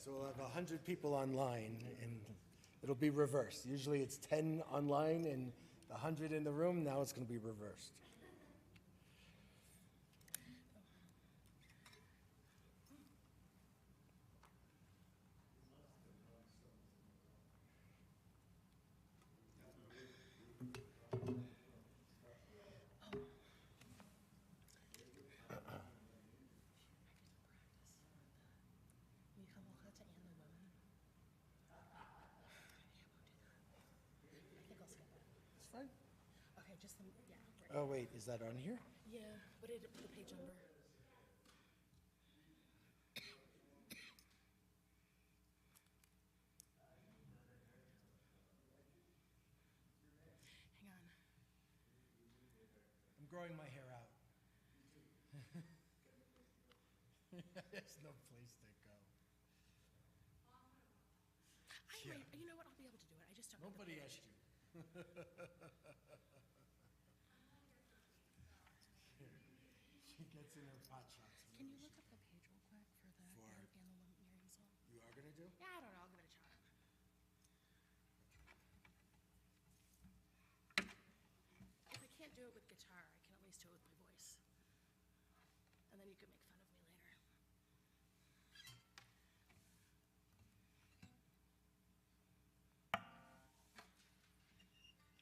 So we'll have 100 people online, and it'll be reversed. Usually it's 10 online and 100 in the room. Now it's going to be reversed. Okay, just the, yeah. Right. Oh, wait, is that on here? Yeah, but the page number. Hang on. I'm growing my hair out. There's no place to go. You know what? I'll be able to do it. I just don't know. Nobody asked you. She gets in her pot shots. Can you look up the page real quick for the and the one Miriam song? You are going to do? Yeah, I don't know. I'll give it a shot. If I can't do it with guitar, I can at least do it with my voice. And then you can make fun of me later.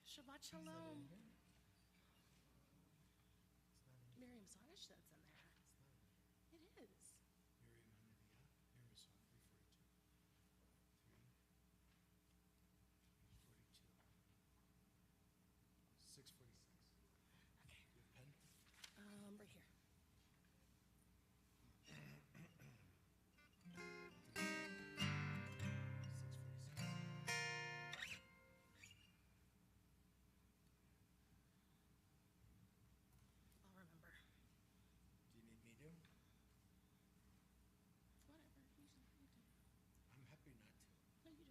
Shabbat Shalom. Miriam Sonish that's in there. It is. Miriam song 342. 646. Okay. You have a pen? Right here. 646. I'll remember. Do you need me to? Whatever. You do it. I'm happy not to. No, you do it.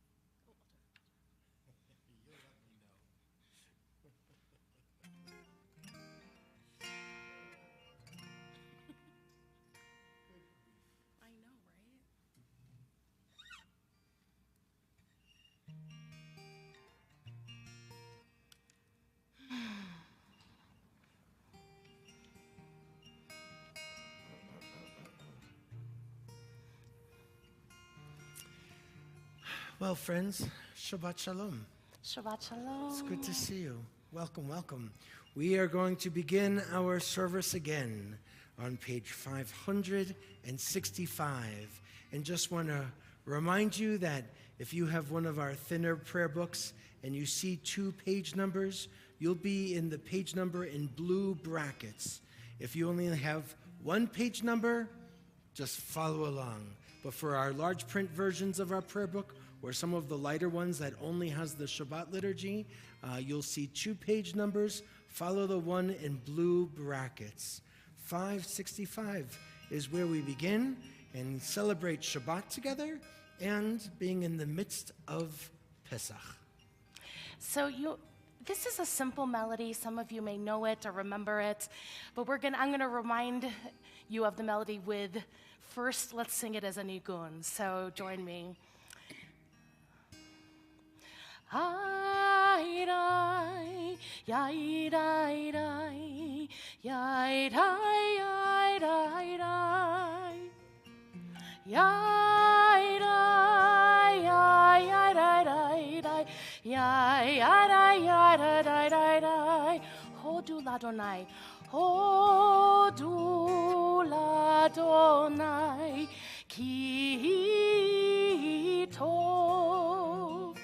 Oh, I'll do it. You'll let me know. I know, right? Well, friends, Shabbat Shalom. Shabbat Shalom. It's good to see you. Welcome, welcome. We are going to begin our service again on page 565. And just want to remind you that if you have one of our thinner prayer books and you see 2 page numbers, you'll be in the page number in blue brackets. If you only have 1 page number, just follow along. But for our large print versions of our prayer book, or some of the lighter ones that only has the Shabbat liturgy, you'll see 2 page numbers. Follow the one in blue brackets. 565 is where we begin and celebrate Shabbat together and being in the midst of Pesach. So this is a simple melody. Some of you may know it or remember it, but I'm gonna remind you of the melody with, first let's sing it as a nigun. So join me. Ay, ay, ay, ay, ay, ay, ay, ay, ay, ay. Yai dai yai yai dai dai dai yai yai dai yai dai dai dai dai Hodu ladonai Hodu ladonai ki tov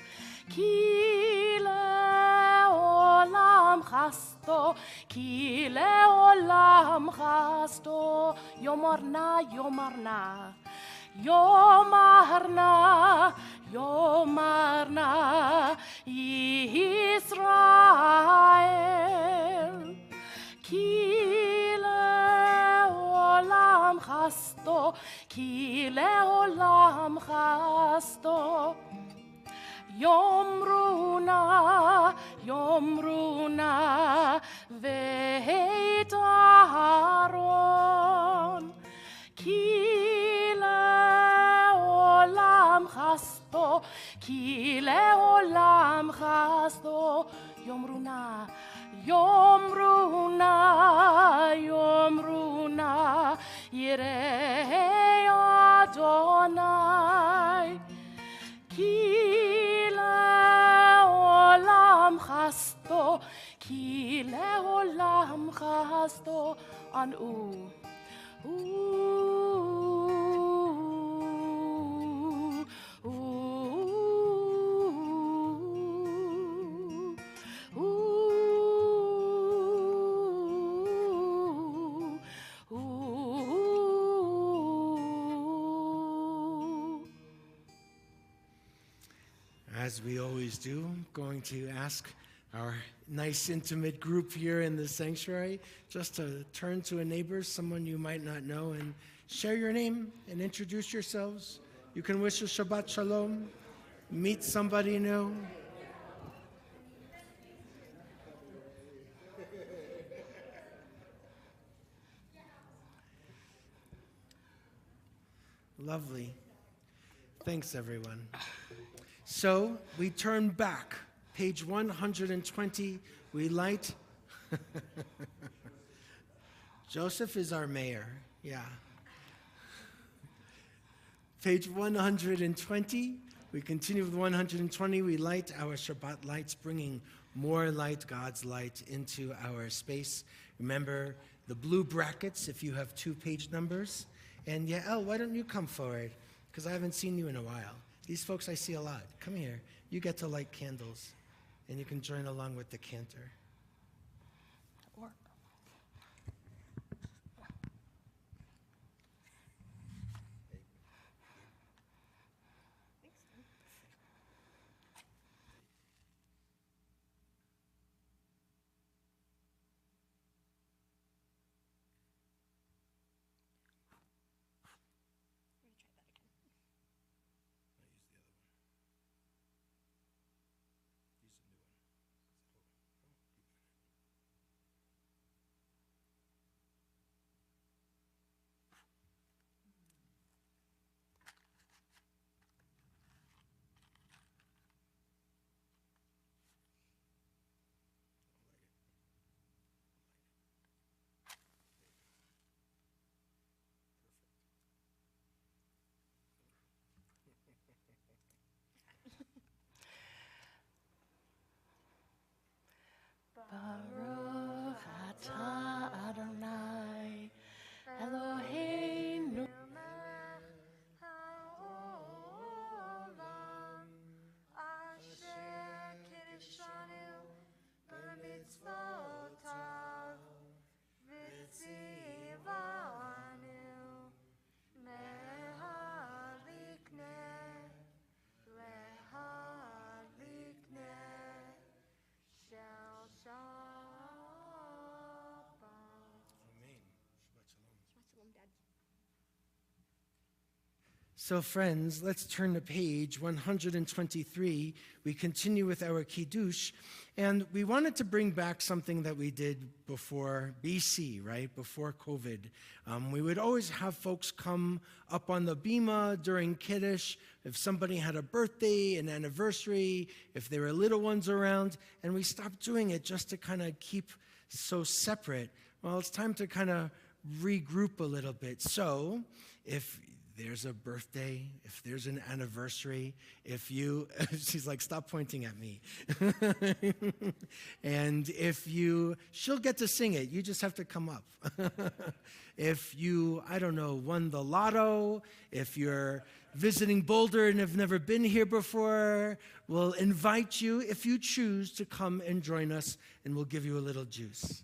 ki leolam chasto ki leolam chasto yomarna yomarna Yomarna, Yomarna, Israel, Ki leolam chasto, Ki leolam chasto, Yomruna, Yomruna, Veit Aaron, Ki leolam חסדו, כי לעולם חסדו. יאמרו נא, יאמרו נא, יאמרו נא, יראה אדוני, כי לעולם חסדו, כי לעולם חסדו. ענעו. As we always do, I'm going to ask our nice intimate group here in the sanctuary just to turn to a neighbor, someone you might not know, and share your name and introduce yourselves. You can wish a Shabbat Shalom, meet somebody new. Lovely. Thanks, everyone. So we turn back, page 120, we light. Joseph is our mayor, yeah. Page 120, we continue with 120, we light our Shabbat lights, bringing more light, God's light, into our space. Remember the blue brackets if you have 2 page numbers. And Yael, why don't you come forward? Because I haven't seen you in a while. These folks I see a lot. Come here. You get to light candles, and you can join along with the cantor. Baruch atah Adonai Eloheinu melech haolam asher kirishanu b'mitzvotav v'tzivanu lehalikneh shel Shabbat. Amen. Shabbat Shalom, Dad. So friends, let's turn to page 123. We continue with our Kiddush, and we wanted to bring back something that we did before BC, right? Before COVID. We would always have folks come up on the bima during Kiddush if somebody had a birthday, an anniversary, if there were little ones around, and we stopped doing it just to kind of keep so separate. Well, it's time to kind of regroup a little bit. So if there's a birthday, if there's an anniversary, if you, she's like, stop pointing at me. And if you, she'll get to sing it, you just have to come up. If you, I don't know, won the lotto, if you're visiting Boulder and have never been here before, we'll invite you, if you choose, to come and join us, and we'll give you a little juice.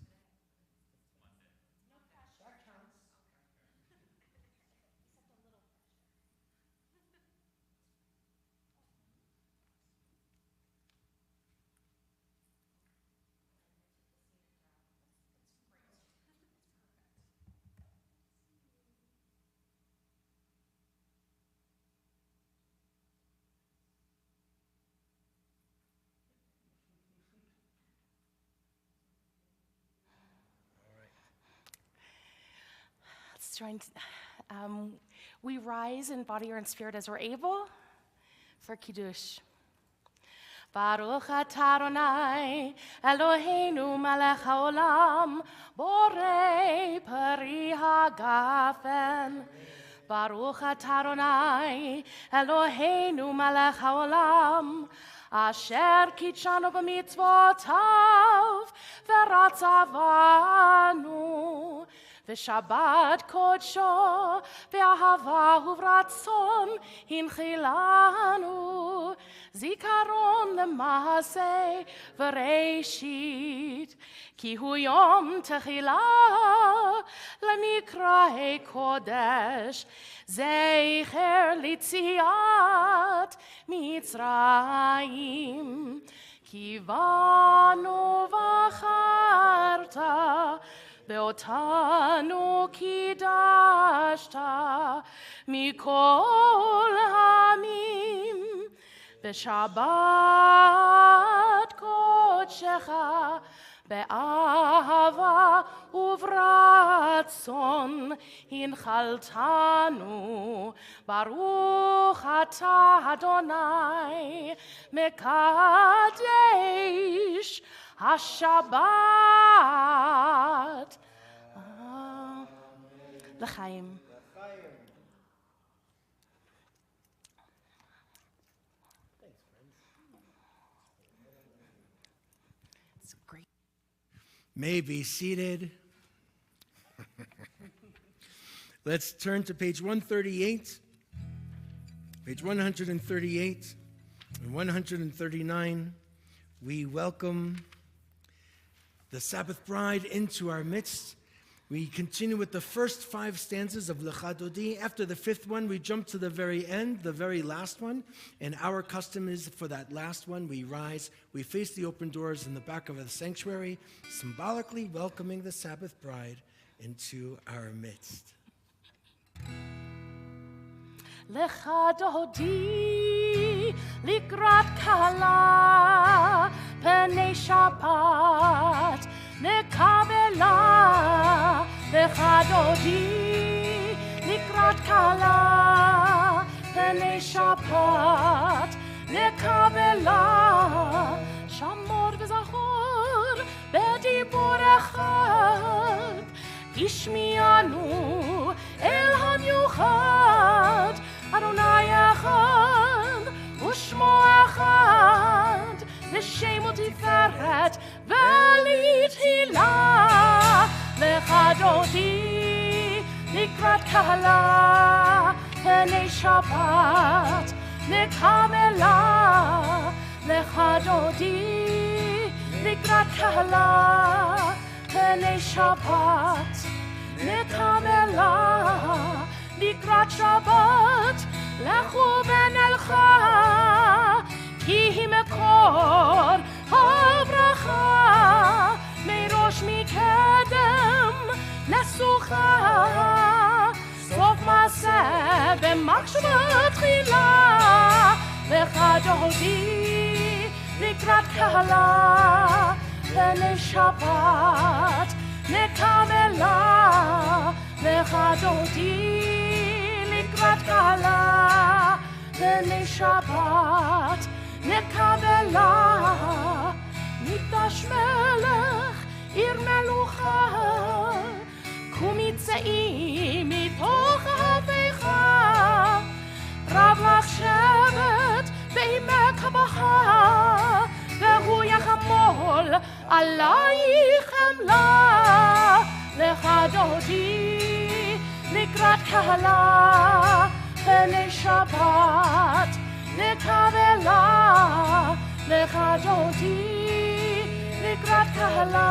Let's join. We rise in body or in spirit as we're able. for Kiddush. Baruch atah Adonai, Eloheinu melech haolam, borei peri hagafen. Baruch atah Adonai, Eloheinu melech haolam, asher kitshanu b'mitzvotav v'ratzavanu. V'shabbat kodsho v'ahava uvratzon hinchilanu. Zikaron lema'aseh v'reishit ki hu yom techilah lemikra'ei kodesh zecher litziat Mitzrayim ki vanu v'acharta ואותנו קידשת מכל העמים בשבת קודשך באהבה וברצון הנחלתנו. ברוך אתה אדוני מקדש השבת לחיים. It's great. May be seated. Let's turn to page 138. Page 138 and 139. We welcome the Sabbath bride into our midst. We continue with the first 5 stanzas of Lecha Dodi. After the 5th one, we jump to the very end, the very last one. And our custom is for that last one, we rise, we face the open doors in the back of the sanctuary, symbolically welcoming the Sabbath bride into our midst. Lecha Dodi likrat kala pnei Shabbat nekabela. Lecha Dodi likrat kala pnei Shabbat nekabela. Shamor v'zachor b'dibur echad ishmianu el hamiuchad. Adonai echad u'shmo echad v'shem u'tiferet v'lithilah. Lecha Dodi likrat kala pnei Shabbat nekabela. Lecha Dodi likrat kala pnei Shabbat nekabela. לקראת שבת לכו ונלכה כי היא מקור הברכה מראש מקדם לסוכה סוף מעשה במחשבה תחילה. Lecha Dodi לקראת קהלה פני שבת נקבלה. Lecha Dodi לקראת קהלה פני שבת נקבלה. מקדש מלך עיר מלוכה קומי צאי מתוך ההפיכה. רב לך שבט בעמק הבכה והוא יחמול עלייך חמלה. Lecha Dodi לקראת קהלה פני שבת נקבלה. Lecha Dodi לקראת קהלה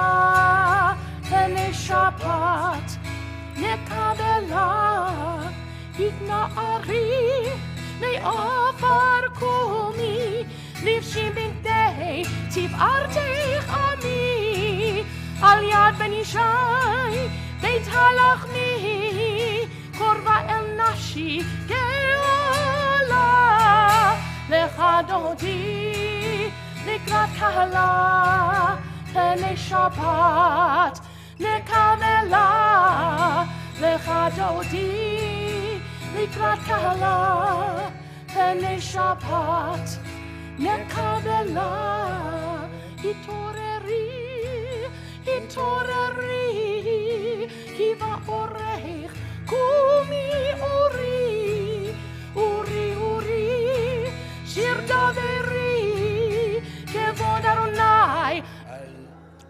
פני שבת נקבלה. התנערי מעפר קומי לבשי בגדי תפארתך עמי. על יד בן ישי בית הלחמי קורבה אל נפשי גאולה. Lecha Dodi לקראת קהלה פני שבת נקבלה. Lecha Dodi לקראת קהלה פני שבת נקבלה. התעוררי, כי באורך קומי אורי, אורי, שיר דברי, כבוד אדוני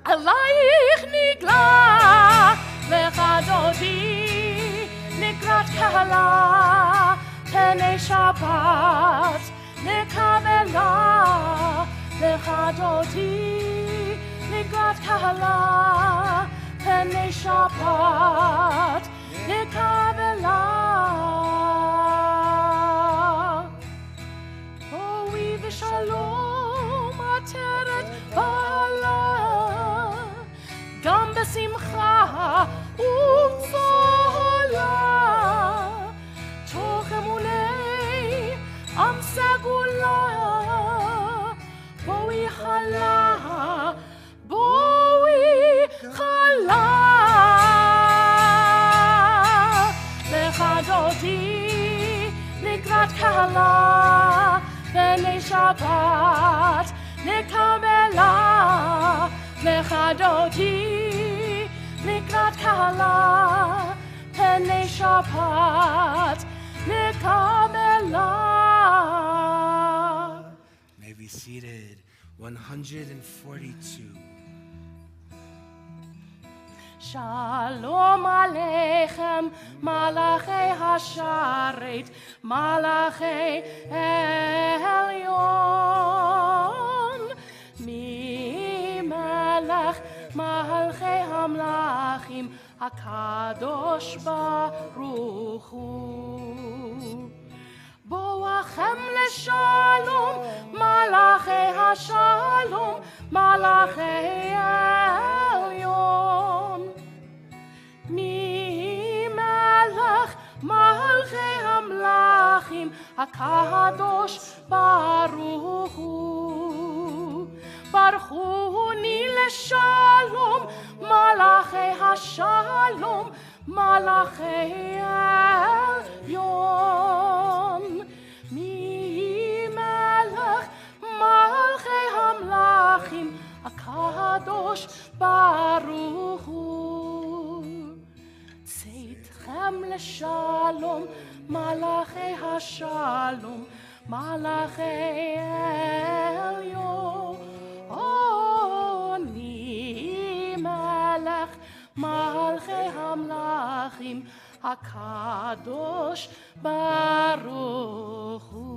עלייך נגלה, לך דודי לקראת קהלה, פני שבת נקבלה, לך דודי לקראת קהלה, פני שבת נקבלה. בואי ושלום עטרת בעלה, גם בשמחה ובצהלה, תוך אמוני עם סגולה. בואי חלה, בואי חלה, לך דודי לקראת קהלה, פני שבת נקבלה, לך דודי לקראת קהלה, פני שבת נקבלה. May be seated. 142. שלום עליכם, מלאכי השרת, מלאכי עליון, ממלך מלכי המלכים, הקדוש ברוך הוא. בואכם לשלום, מלאכי השלום, מלאכי עליון, ממלך מלכי המלכים, הקדוש ברוך הוא. ברכוני לשלום, מלאכי השלום, מלאכי עליון, ממלך מלכי המלכים, הקדוש ברוך הוא. צאתכם לשלום, מלאכי השלום, מלאכי עליון, ממלך מלכי המלכים, הקדוש ברוך הוא.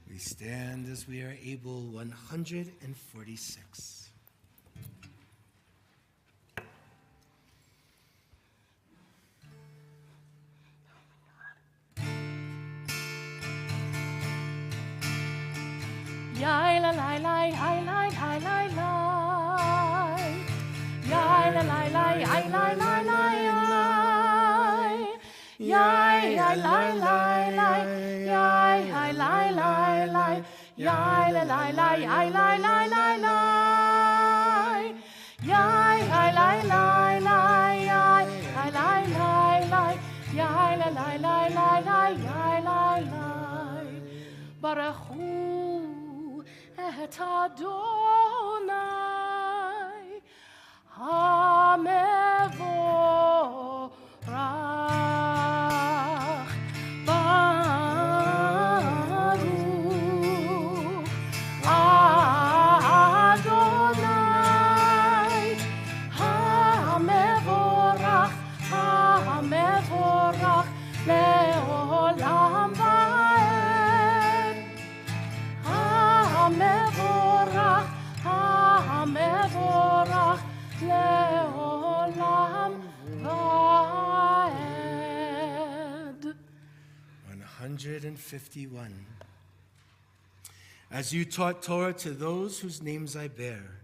We stand as we are able. 146. Yai la la la, hi la hi la la. Yai la la la, hi la la la. Yai la la la, yai hi la la la. Yai la la la, hi la la la. Yai hi la la la, yai hi la la la. Yai la la la la, yai la la. Baruch et Adonai HaMevorach, Baruch Adonai HaMevorach, HaMevorach le'olam va'ed. המבורך, המבורך לעולם ועד. 151. As you taught Torah to those whose names I bear,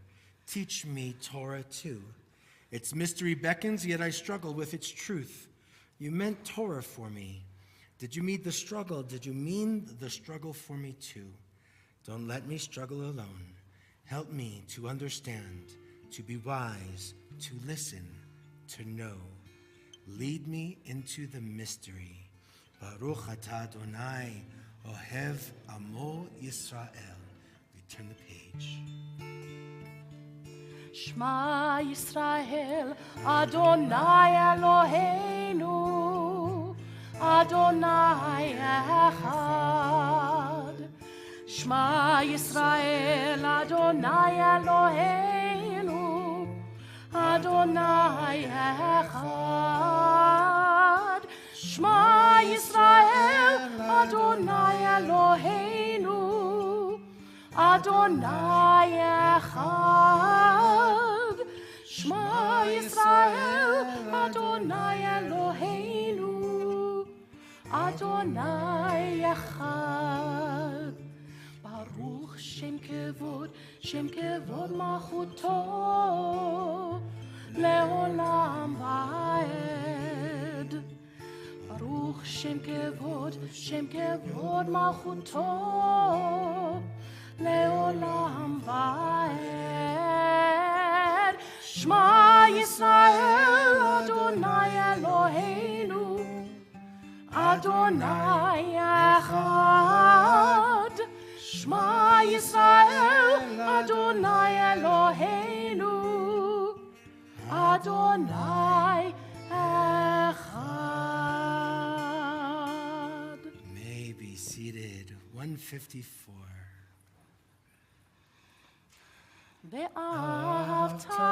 teach me Torah too. Its mystery beckons, yet I struggle with its truth. You meant Torah for me. Did you mean the struggle? Did you mean the struggle for me too? Don't let me struggle alone. Help me to understand, to be wise, to listen, to know. Lead me into the mystery. Baruch atah Adonai, Ohev Amo Yisrael. We turn the page. Shema Yisrael, Adonai Eloheinu, Adonai Echad. Shema Yisrael, Adonai Eloheinu, Adonai Echad. Shema Yisrael, Adonai Eloheinu, Adonai Echad. Shema Yisrael, Adonai Eloheinu, Adonai Echad. Baruch Shem Kevod Malchuto, Leolam Vaed. Baruch Shem Kevod Malchuto, Leolam Vaed. Shema Yisrael, Adonai Eloheinu, Adonai Echad. Shema Yisrael, Adonai Eloheinu, Adonai Echad. May be seated. 154. Ve'ahavta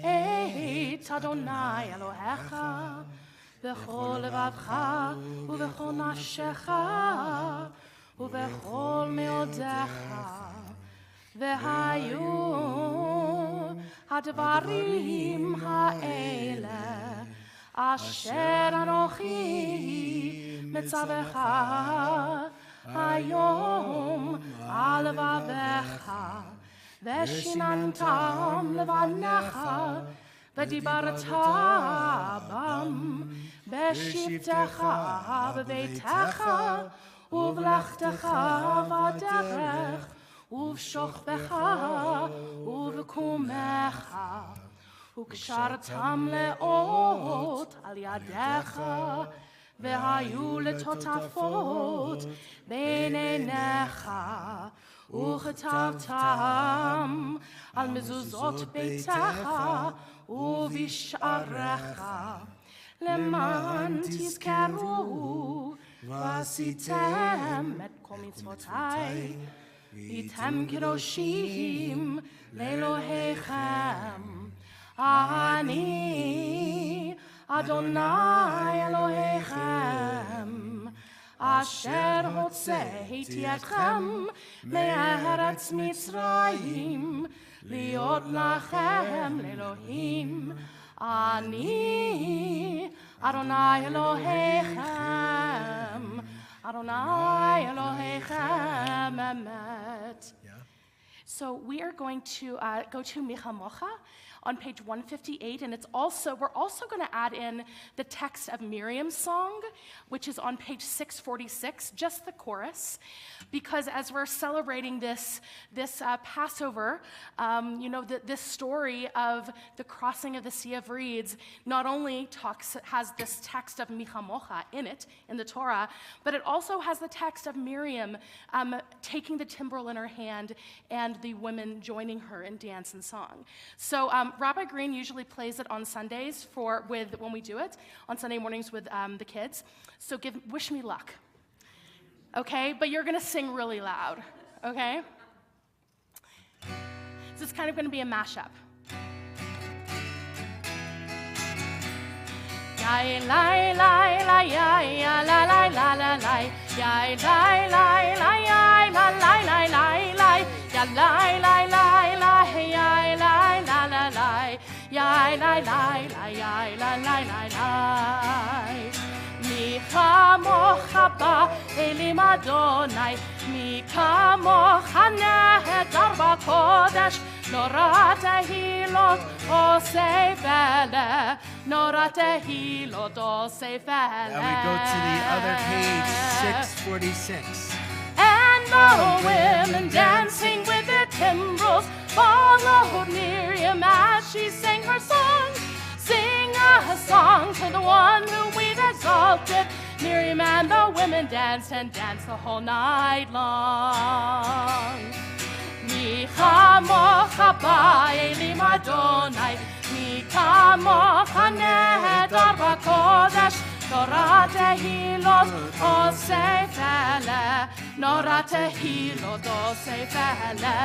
et Adonai Elohecha v'chol levavcha u'v'chol nafshecha u'v'chol meodecha ve'hayu hadvarim ha'ele asher anochi metzavecha hayom al levavecha Veshinantam levanecha, v'dibarta bam, b'shivtecha b'beitecha, uv'lechtecha v'derech, uv'shochvecha uv'kumecha, u'kshartam le'ot al yadecha, v'hayu letotafot b'neinecha, וכתבתם על מזוזות ביתך ובשעריך למען תזכרו ועשיתם את כל מצוותיי והייתם קדושים לאלוהיכם אני אדוני אלוהיכם אשר הוצאתי אתכם מארץ מצרים להיות לכם לאלוהים אני אדוני אלוהיכם אדוני אלוהיכם אמת. So we are going to go to Micha Mocha on page 158, and we're also going to add in the text of Miriam's song, which is on page 646, just the chorus, because as we're celebrating this Passover, this story of the crossing of the Sea of Reeds not only has this text of Micha Mocha in it, in the Torah, but it also has the text of Miriam taking the timbrel in her hand and the women joining her in dance and song. So Rabbi Green usually plays it on Sundays when we do it, on Sunday mornings with the kids. So wish me luck, okay? But you're gonna sing really loud, okay? So it's kind of gonna be a mashup. Yai lai lai lai yai la la la la lai yai lai lai lai yai la lai lai lai lai ya lai lai lai lai yai lai la la lai yai lai lai lai yai la lai lai lai mi kamocha ba elim Adonai mi kamocha nehedar b'kodesh נורא תהילות עושה פלא, נורא תהילות עושה פלא. Now we go to the other page, 646. And the women dancing with their timbrels followed Miriam as she sang her song. Sing a song to the one who we've exalted, Miriam and the women danced and danced the whole night long. Mi chamocha ba'elim Adonai, mi kamocha nehedar b'kodesh, Nora tehilot osei fele, Nora tehilot osei fele.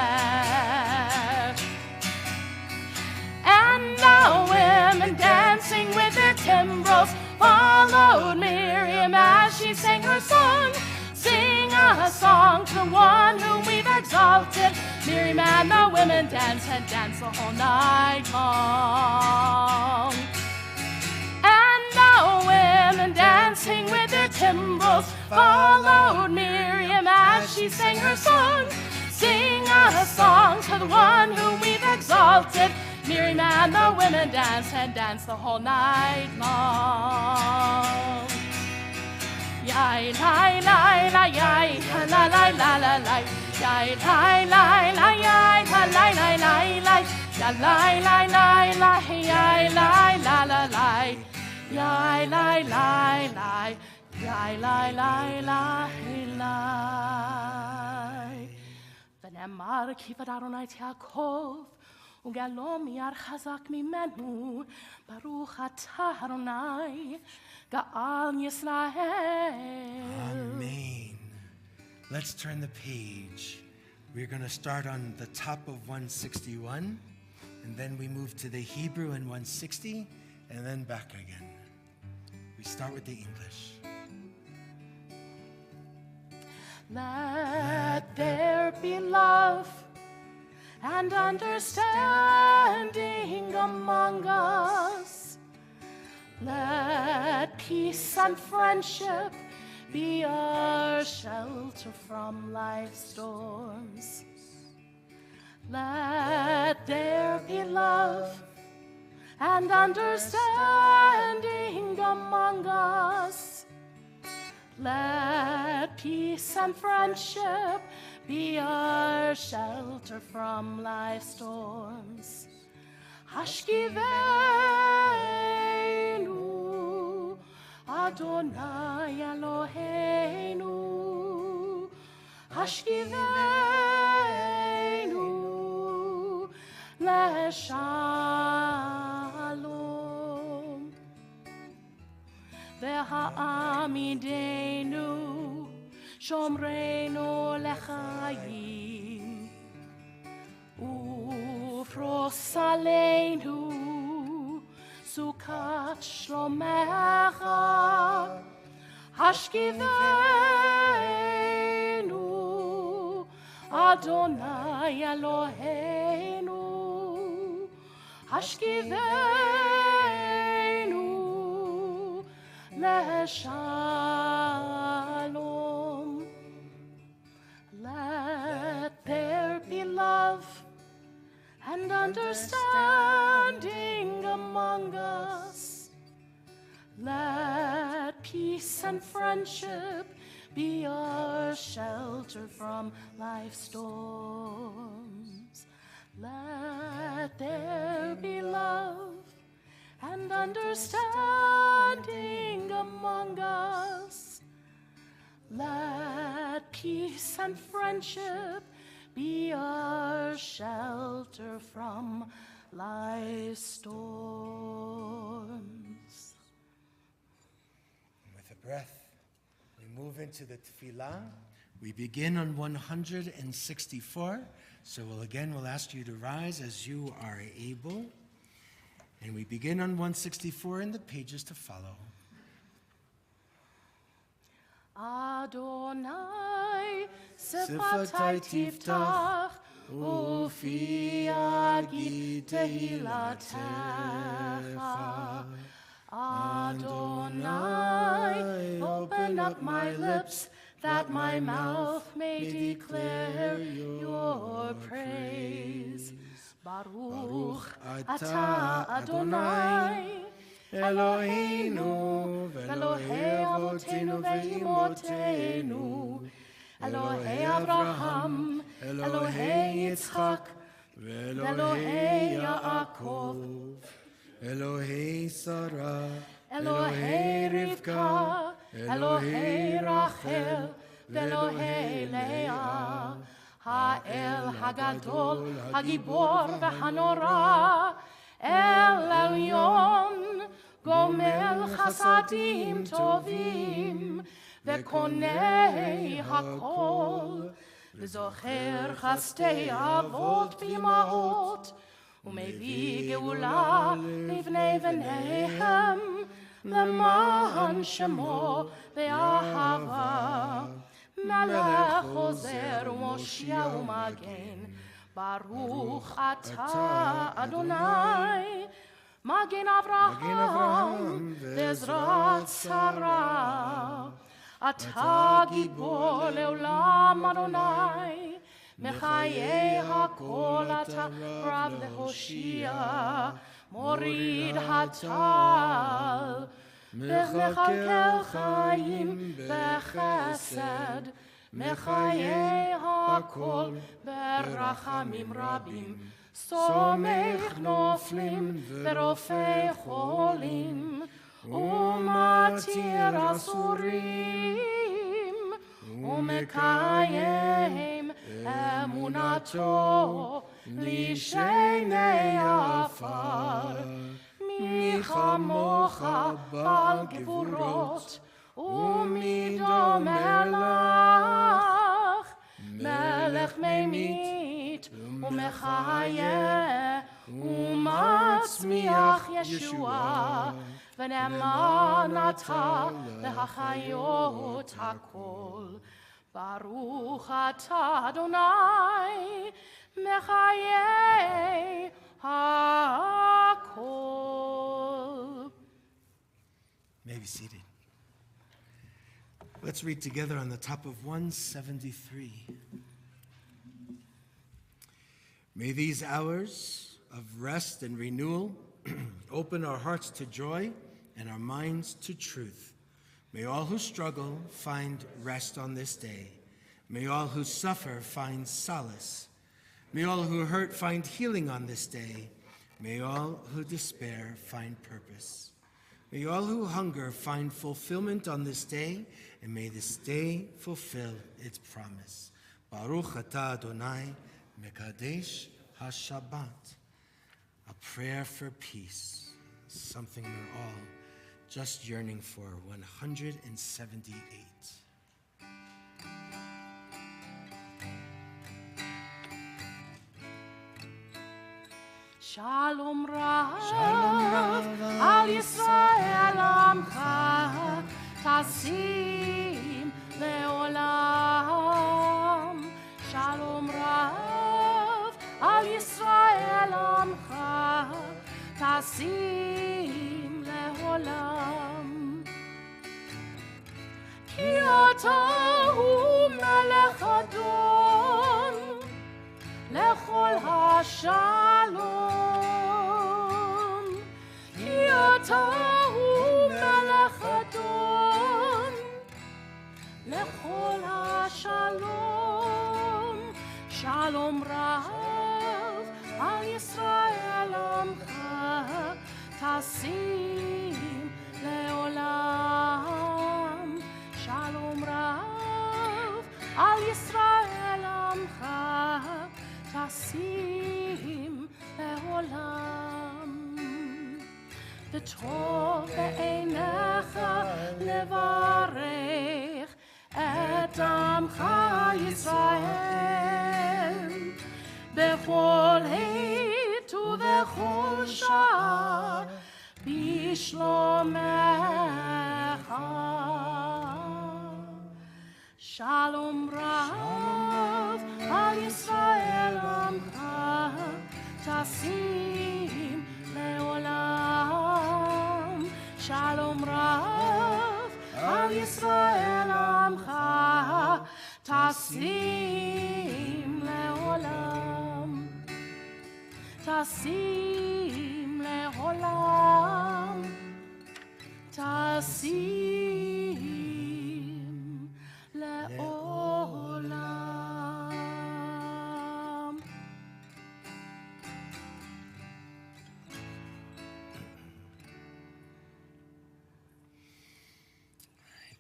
And the women dancing with their timbrels followed Miriam as she sang her song. Sing a song to the one whom we've exalted. Miriam and the women danced and danced the whole night long. And the women dancing with their timbrels followed Miriam as she sang her song. Sing a song to the one whom we've exalted. Miriam and the women danced and danced the whole night long. Yai, lai, lai, lai, yai, la, lai, la, la, lai. Yai, lai, lai, lai, yai, la, lai, lai, lai, lai. Ya, lai, lai, lai, lai, yai, lai, la, la, lai. Yai, lai, lai, lai, yai, lai, lai, lai, lai. ונאמר כי אדוני את יעקב וגאלו מיד חזק ממנו, ברוך אתה אדוני גאל ישראל. Amen. Let's turn the page. We're going to start on the top of 161, and then we move to the Hebrew in 160, and then back again. We start with the English. Let there be love and understanding among us. Let peace and friendship be our shelter from life's storms. Let there be love and understanding among us. Let peace and friendship be our shelter from life's storms. Hashkivenu, Adonai Eloheinu. Hashkivenu, Leshalom. Ve'ha'amidenu, Shomreinu lechayim. Ufros aleinu, Sukat shlomecha. Hashkivenu, Adonai Eloheinu. Hashkivenu, Leshalom. Let there be love and understanding among us. Let peace and friendship be our shelter from life's storms. Let there be love and understanding among us. Let peace and friendship be our shelter from life's storms. With a breath, we move into the tefillah. We begin on 164. So we'll ask you to rise as you are able. And we begin on 164 in the pages to follow. Adonai, Sifatai tiftach, Ufi yagid tehilatecha. Adonai, open up my lips, that my mouth may declare your praise. Baruch atah Adonai, Eloheinu, Elohei avotenu ve'imotenu, Elohei Avraham, Elohei Yitzchak, Elohei Yaakov, Elohei Sarah, Elohei Rivka, אלוהי רחל ואלוהי לאה, האל הגדול, הגיבור והנורא, אל עליון, גומל חסדים טובים, וקונה הכל, וזוכר חסדי אבות ואמהות, ומביא גאולה לבני בניהם, למען שמו באהבה. מלך עוזר ומושיע ומגן, ברוך אתה אדוני, מגן אברהם ועזרת שרה. אתה גיבור לעולם אדוני, מחיי הכל אתה רב להושיע, מוריד הטל, ומכלכל חיים בחסד, מחיי הכל ברחמים רבים, סומך נופלים ורופא חולים, ומתיר אסורים, ומקיים אמונתו לשני עפר. מי כמוך בעל גבורות, ומי דומה לך, מלך ממית ומחיה ומצמיח ישועה, ונאמן אתה להחיות הכל. ברוך אתה אדוני, מחיי הכל. May be seated. Let's read together on the top of 173. May these hours of rest and renewal open our hearts to joy and our minds to truth. May all who struggle find rest on this day. May all who suffer find solace. May all who hurt find healing on this day. May all who despair find purpose. May all who hunger find fulfillment on this day, and may this day fulfill its promise. Baruch atah Adonai, Mekadesh HaShabbat. A prayer for peace, something we're all just yearning for. 178. Shalom Rav, Al Yisrael Amcha, Tasim Leolam. Shalom Rav, Al Yisrael Amcha, Tasim Leolam. Ki ata hu melech adon, lechol hashalom. Ki ata hu melech adon, lechol hashalom. Shalom rav al Yisrael amcha, tasim leolam. Shalom rav al Yisrael amcha, tasim leolam. V'tov be'einecha levarech et amcha Yisrael bechol het uvechol shah bishlomecha. Shalom rav al Yisrael amcha, tasim leolam. Shalom rav al Yisrael amcha, tasim leolam. Tasim leolam. Tasim leolam.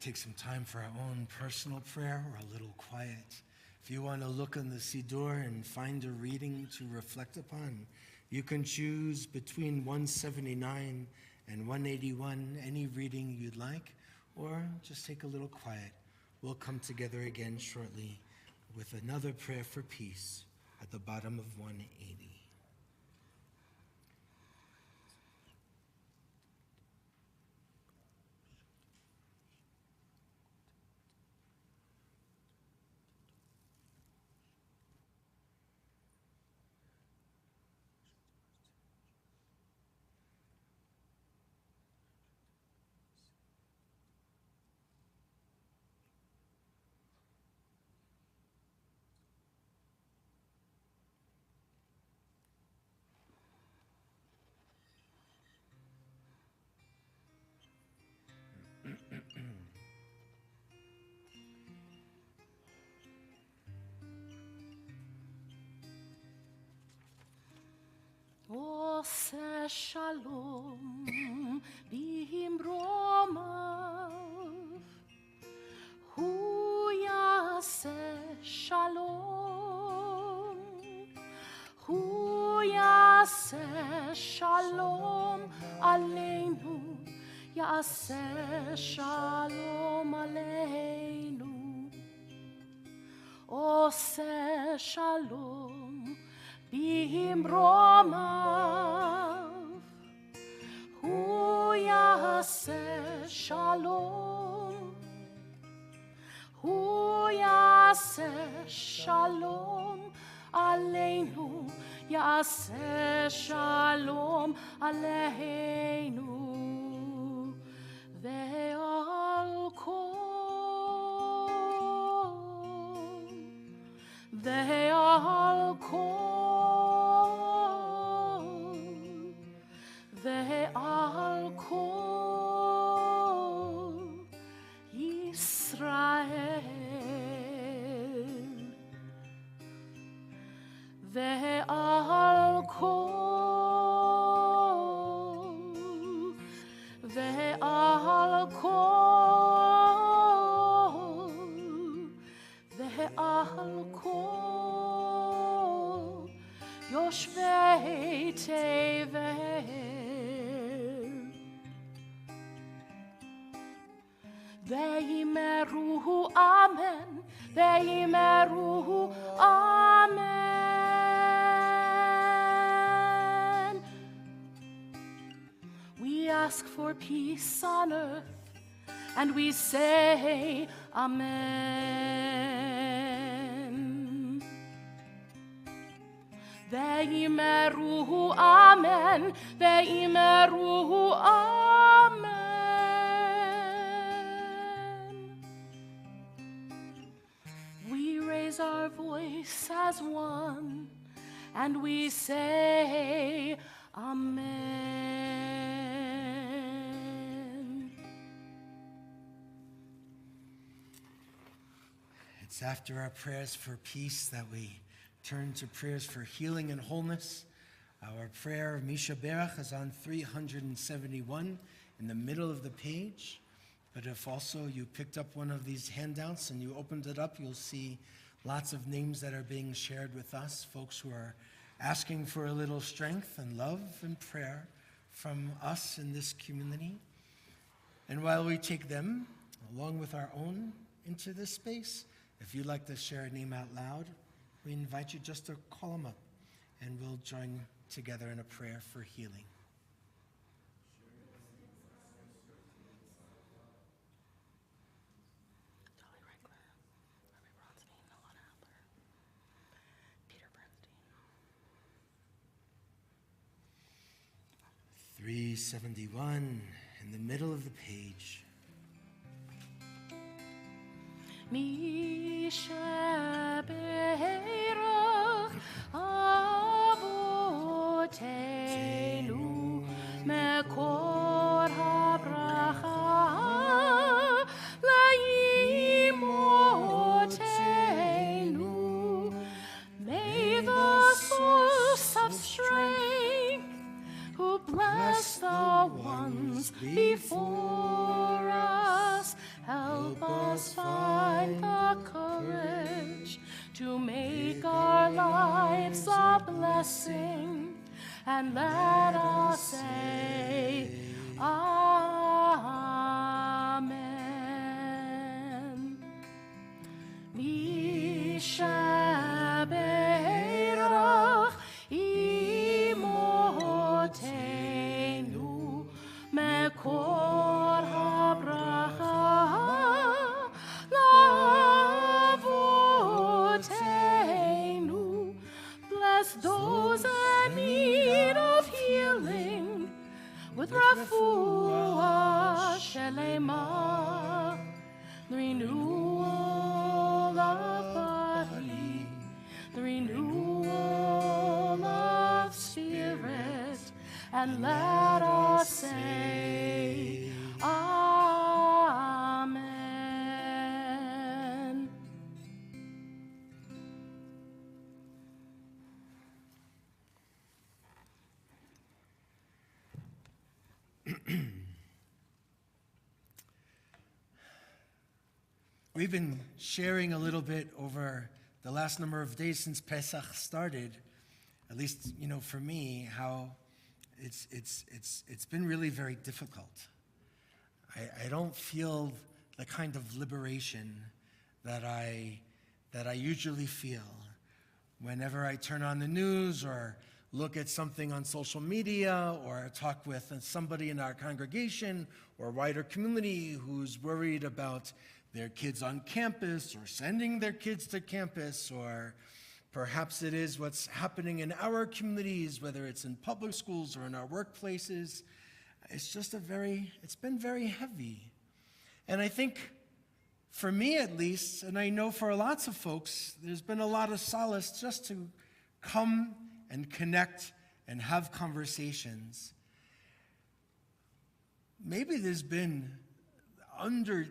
take some time for our own personal prayer or a little quiet. If you want to look on the Siddur and find a reading to reflect upon, you can choose between 179 and 181, any reading you'd like, or just take a little quiet. We'll come together again shortly with another prayer for peace at the bottom of 180. Ose shalom bimromav, hu yaseh shalom, hu yaseh shalom aleinu, yaseh shalom aleinu, ose shalom bimromav, hu yaseh shalom, hu yaseh shalom aleinu, yaseh shalom aleinu, ve'al kol, ve'al kol, ve'al kol Yisrael, ve'al kol, ve'al kol, ve'al kol Yoshvei Tevel, ve'imeruhu amen, ve'imeruhu amen. We ask for peace on earth, and we say amen. Ve'imeruhu amen, ve'imeruhu amen. We raise our voice as one, and we say amen. It's after our prayers for peace that we turn to prayers for healing and wholeness. Our prayer of Misha Berach is on 371 in the middle of the page. But if also you picked up one of these handouts and you opened it up, you'll see lots of names that are being shared with us, folks who are asking for a little strength and love and prayer from us in this community. And while we take them, along with our own, into this space, if you'd like to share a name out loud, we invite you just to call them up, and we'll join together in a prayer for healing. Dolly Reichler, Harvey Bronstein, Alana Adler, Peter Bernstein. 371 in the middle of the page. Misha Berach Avotenu Mekor HaBracha Laimotenu. May the source of strength who bless the ones before us help and let us say, Amen. Mishaberach imotenu mekor habracha lavotenu. Bless those in need of healing with refuah shelema, the renewal of body, the renewal of spirit, and let us say, Amen. We've been sharing a little bit over the last number of days since Pesach started, at least, for me, how it's been really very difficult. I don't feel the kind of liberation that I usually feel whenever I turn on the news or look at something on social media or talk with somebody in our congregation or wider community who's worried about their kids on campus or sending their kids to campus, or perhaps it is what's happening in our communities, whether it's in public schools or in our workplaces. It's been very heavy. And I think for me at least, and I know for lots of folks, there's been a lot of solace just to come and connect and have conversations. Maybe there's under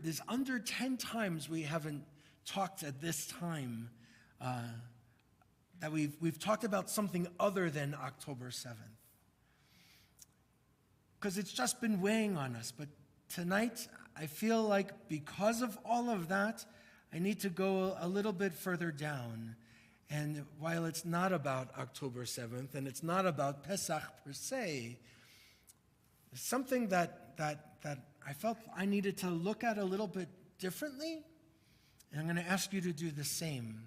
10 times we haven't talked at this time that we've talked about something other than October 7th. Because it's just been weighing on us. But tonight, I feel like because of all of that, I need to go a little bit further down. And while it's not about October 7th, and it's not about Pesach per se, it's something that I felt I needed to look at a little bit differently, and I'm going to ask you to do the same,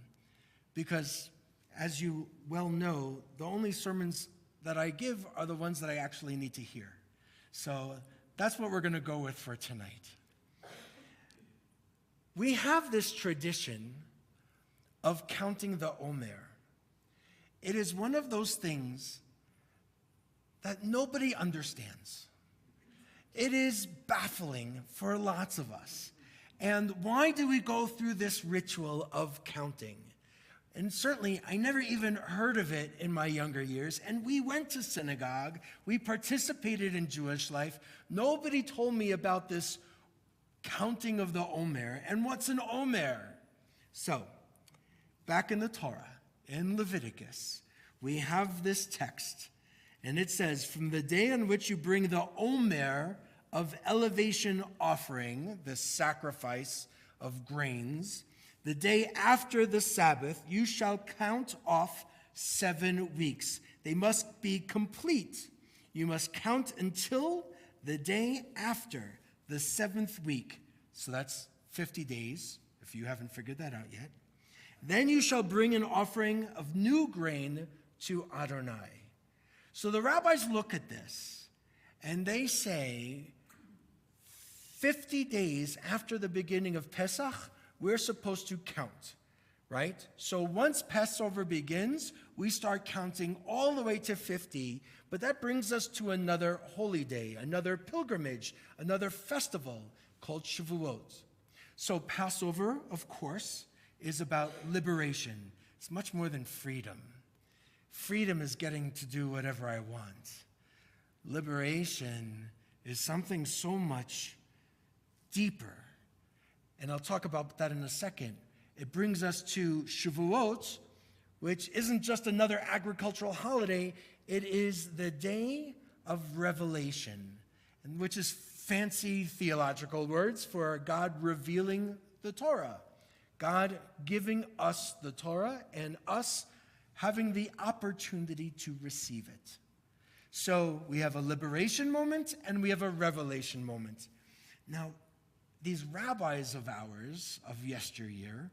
because as you well know, the only sermons that I give are the ones that I actually need to hear. So that's what we're going to go with for tonight. We have this tradition of counting the Omer. It is one of those things that nobody understands. It is baffling for lots of us. And why do we go through this ritual of counting? And certainly, I never even heard of it in my younger years. And we went to synagogue. We participated in Jewish life. Nobody told me about this counting of the Omer. And what's an Omer? So, back in the Torah, in Leviticus, we have this text. And it says, from the day on which you bring the Omer of elevation offering, the sacrifice of grains, the day after the Sabbath, you shall count off 7 weeks. They must be complete. You must count until the day after the 7th week. So that's 50 days, if you haven't figured that out yet. Then you shall bring an offering of new grain to Adonai. So the rabbis look at this, and they say, 50 days after the beginning of Pesach, we're supposed to count, right? So once Passover begins, we start counting all the way to 50, but that brings us to another holy day, another pilgrimage, another festival called Shavuot. So Passover, of course, is about liberation. It's much more than freedom. Freedom is getting to do whatever I want. Liberation is something so much deeper. And I'll talk about that in a second. It brings us to Shavuot, which isn't just another agricultural holiday. It is the day of revelation, and which is fancy theological words for God revealing the Torah. God giving us the Torah and us having the opportunity to receive it. So we have a liberation moment and we have a revelation moment. Now, these rabbis of ours of yesteryear,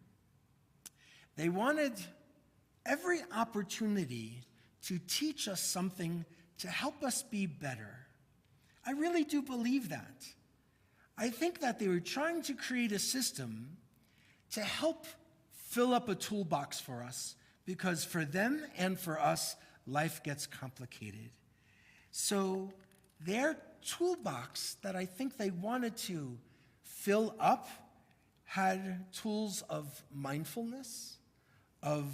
they wanted every opportunity to teach us something to help us be better. I really do believe that. I think that they were trying to create a system to help fill up a toolbox for us, because for them and for us, life gets complicated. So their toolbox that I think they wanted to fill up had tools of mindfulness, of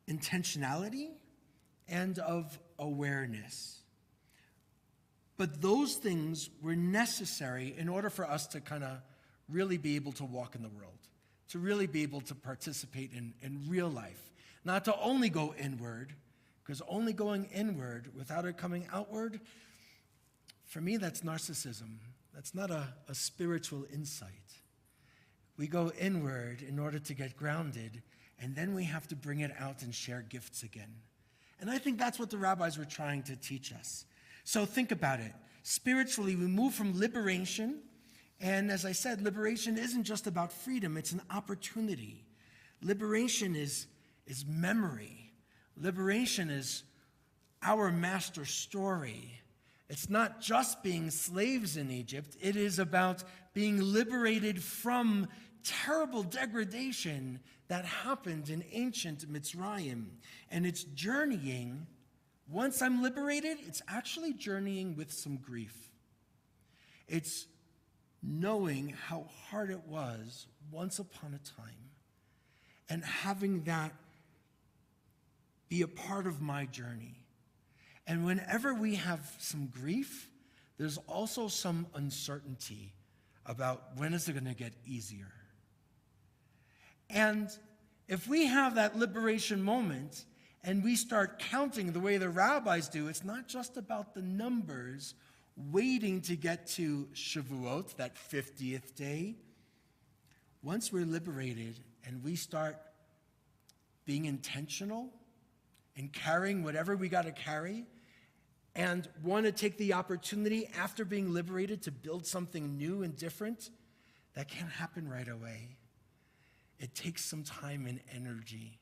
intentionality, and of awareness. But those things were necessary in order for us to kind of really be able to walk in the world, to really be able to participate in real life. Not to only go inward, because only going inward without it coming outward, for me, that's narcissism. That's not a spiritual insight. We go inward in order to get grounded, and then we have to bring it out and share gifts again. And I think that's what the rabbis were trying to teach us. So think about it. Spiritually, we move from liberation, and as I said, liberation isn't just about freedom, it's an opportunity. Liberation is memory. Liberation is our master story. It's not just being slaves in Egypt, it is about being liberated from terrible degradation that happened in ancient Mitzrayim. And it's journeying. Once I'm liberated, it's actually journeying with some grief. It's knowing how hard it was once upon a time and having that be a part of my journey. And whenever we have some grief, there's also some uncertainty about when is it going to get easier. And if we have that liberation moment and we start counting the way the rabbis do, it's not just about the numbers waiting to get to Shavuot, that 50th day. Once we're liberated and we start being intentional and carrying whatever we got to carry, and want to take the opportunity after being liberated to build something new and different, that can't happen right away. It takes some time and energy.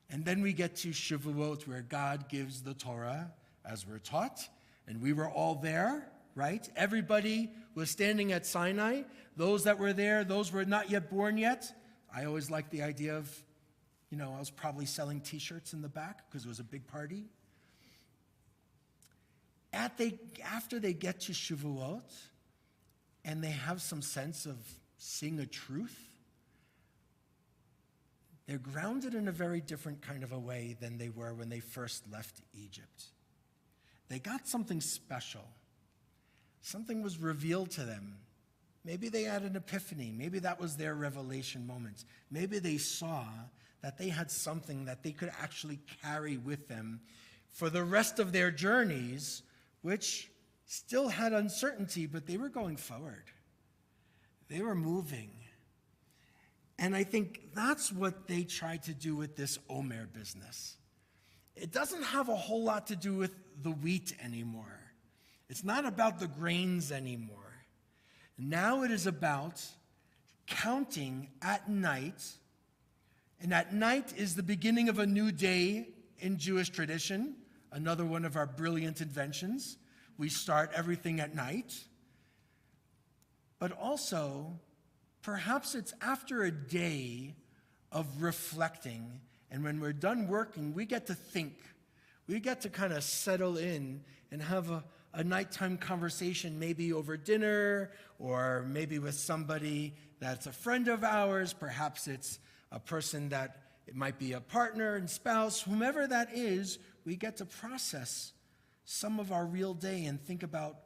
And then we get to Shavuot, where God gives the Torah, as we're taught, and we were all there, right? Everybody was standing at Sinai. Those that were there, those were not yet born yet. I always liked the idea of, I was probably selling T-shirts in the back because it was a big party. After they get to Shavuot, and they have some sense of seeing a truth, they're grounded in a very different kind of a way than they were when they first left Egypt. They got something special. Something was revealed to them. Maybe they had an epiphany. Maybe that was their revelation moment. Maybe they saw that they had something that they could actually carry with them for the rest of their journeys, which still had uncertainty, but they were going forward. They were moving. And I think that's what they tried to do with this Omer business. It doesn't have a whole lot to do with the wheat anymore. It's not about the grains anymore. Now it is about counting at night, and at night is the beginning of a new day in Jewish tradition, another one of our brilliant inventions. We start everything at night. But also, perhaps it's after a day of reflecting, and when we're done working, we get to think. We get to kind of settle in and have a nighttime conversation, maybe over dinner, or maybe with somebody that's a friend of ours. Perhaps it's a person that it might be a partner and spouse, whomever that is. We get to process some of our real day and think about,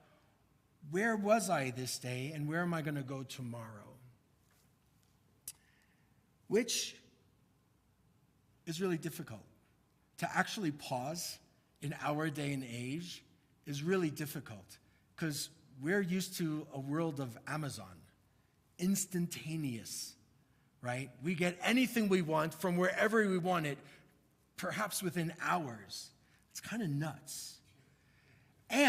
where was I this day and where am I going to go tomorrow? Which is really difficult. To actually pause in our day and age is really difficult, because we're used to a world of Amazon, instantaneous, right? We get anything we want from wherever we want it, perhaps within hours. It's kind of nuts.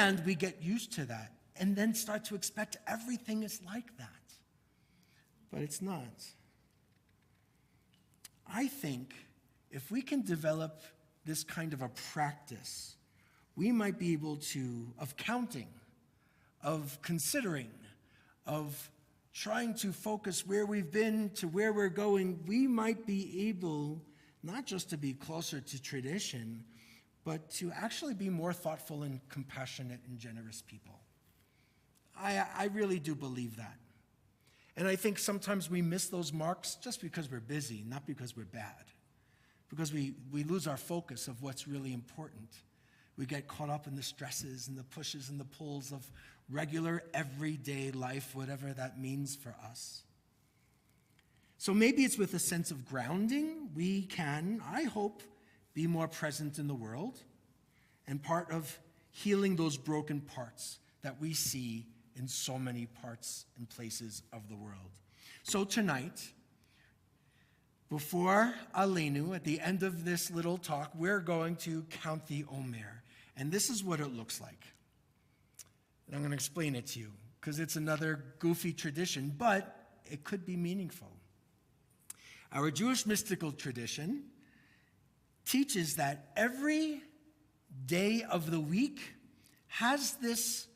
And we get used to that and then start to expect everything is like that. But it's not. I think if we can develop this kind of a practice, we might be able to, of counting, of considering, of trying to focus where we've been to where we're going, we might be able not just to be closer to tradition, but to actually be more thoughtful and compassionate and generous people. I really do believe that. And I think sometimes we miss those marks just because we're busy, not because we're bad. Because we lose our focus of what's really important. We get caught up in the stresses and the pushes and the pulls of regular, everyday life, whatever that means for us. So maybe it's with a sense of grounding we can, I hope, be more present in the world and part of healing those broken parts that we see in so many parts and places of the world. So tonight, before Aleinu, at the end of this little talk, we're going to count the Omer. And this is what it looks like. And I'm going to explain it to you, because it's another goofy tradition, but it could be meaningful. Our Jewish mystical tradition teaches that every day of the week has this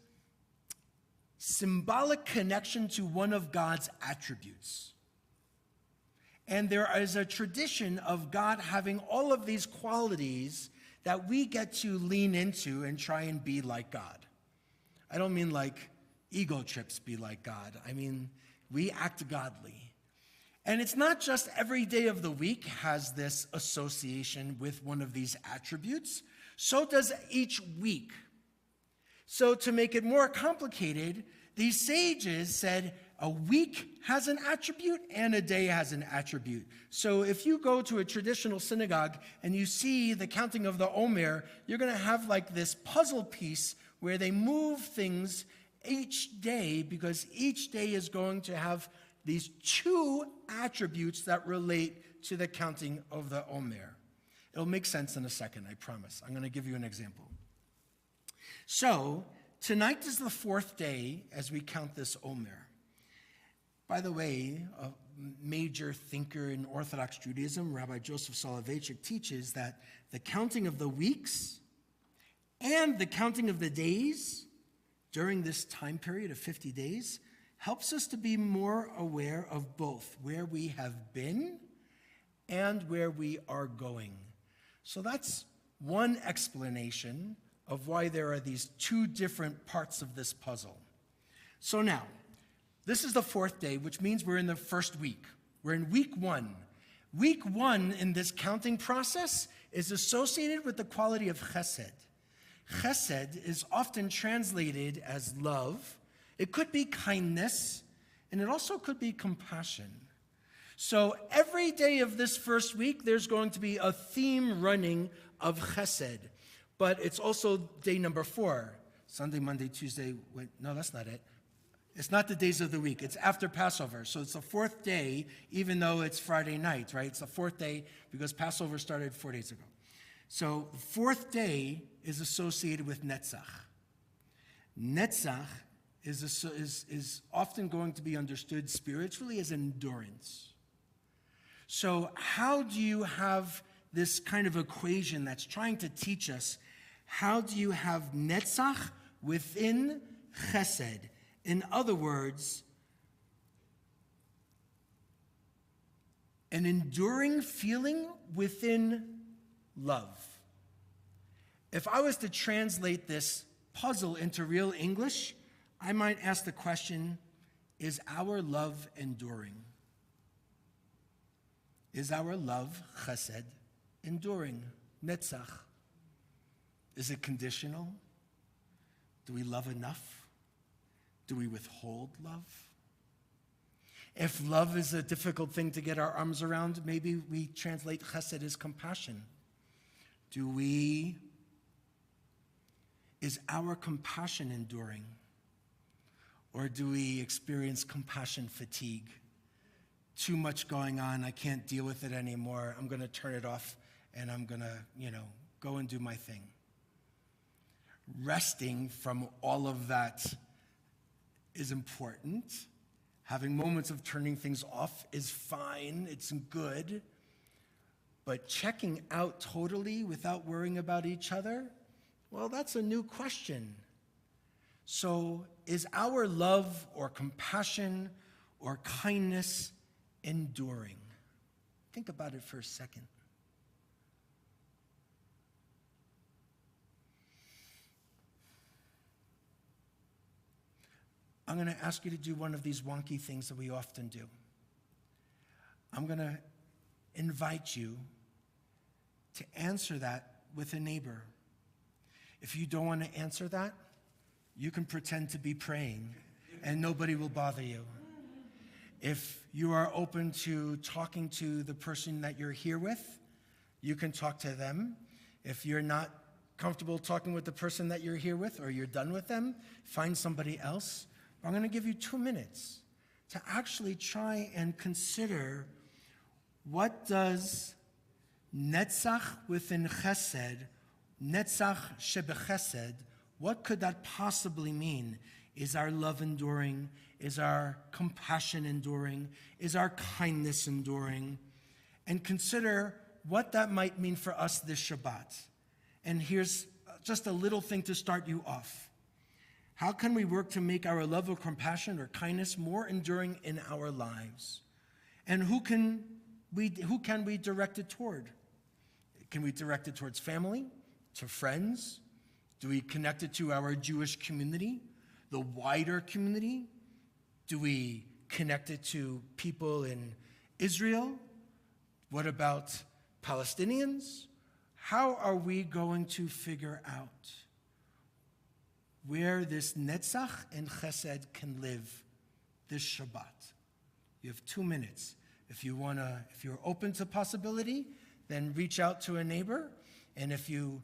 symbolic connection to one of God's attributes. And there is a tradition of God having all of these qualities that we get to lean into and try and be like God. I don't mean like ego trips be like God. I mean, we act godly. And it's not just every day of the week has this association with one of these attributes. So does each week. So to make it more complicated, these sages said a week has an attribute and a day has an attribute. So if you go to a traditional synagogue and you see the counting of the Omer, you're going to have like this puzzle piece where they move things each day because each day is going to have these two attributes that relate to the counting of the Omer. It'll make sense in a second, I promise. I'm going to give you an example. So tonight is the fourth day as we count this Omer. By the way, a major thinker in Orthodox Judaism, Rabbi Joseph Soloveitchik, teaches that the counting of the weeks and the counting of the days during this time period of 50 days helps us to be more aware of both where we have been and where we are going. So that's one explanation of why there are these two different parts of this puzzle. So now, this is the fourth day, which means we're in the first week. We're in week one. Week one in this counting process is associated with the quality of chesed. Chesed is often translated as love. It could be kindness, and it also could be compassion. So every day of this first week, there's going to be a theme running of chesed. But it's also day number 4. Sunday, Monday, Tuesday. No, that's not it. It's not the days of the week. It's after Passover. So it's the fourth day, even though it's Friday night, right? It's the fourth day because Passover started 4 days ago. So the fourth day is associated with Netzach. Netzach is often going to be understood spiritually as endurance. So how do you have this kind of equation that's trying to teach us, how do you have Netzach within Chesed? In other words, an enduring feeling within love. If I was to translate this puzzle into real English, I might ask the question, is our love enduring? Is our love, chesed, enduring? Netzach. Is it conditional? Do we love enough? Do we withhold love? If love is a difficult thing to get our arms around, maybe we translate chesed as compassion. Is our compassion enduring? Or do we experience compassion fatigue? Too much going on, I can't deal with it anymore. I'm going to turn it off and I'm going to, go and do my thing. resting from all of that is important. Having moments of turning things off is fine, it's good. But checking out totally without worrying about each other, well, that's a new question. So is our love or compassion or kindness enduring? Think about it for a second. I'm going to ask you to do one of these wonky things that we often do. I'm going to invite you to answer that with a neighbor. If you don't want to answer that, you can pretend to be praying and nobody will bother you. If you are open to talking to the person that you're here with, you can talk to them. If you're not comfortable talking with the person that you're here with or you're done with them, find somebody else. I'm going to give you 2 minutes to actually try and consider, what does netzach within chesed, netzach shebechesed, what could that possibly mean? Is our love enduring? Is our compassion enduring? Is our kindness enduring? And consider what that might mean for us this Shabbat. And here's just a little thing to start you off. How can we work to make our love or compassion or kindness more enduring in our lives? And who can we direct it toward? Can we direct it towards family, to friends? Do we connect it to our Jewish community, the wider community? Do we connect it to people in Israel? What about Palestinians? How are we going to figure out where this netzach and chesed can live this Shabbat? You have 2 minutes. If you're open to possibility, then reach out to a neighbor. And if you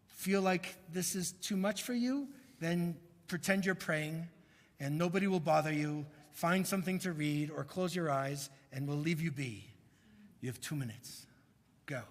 feel like this is too much for you, then pretend you're praying and nobody will bother you. Find something to read or close your eyes and we'll leave you be. You have 2 minutes. Go.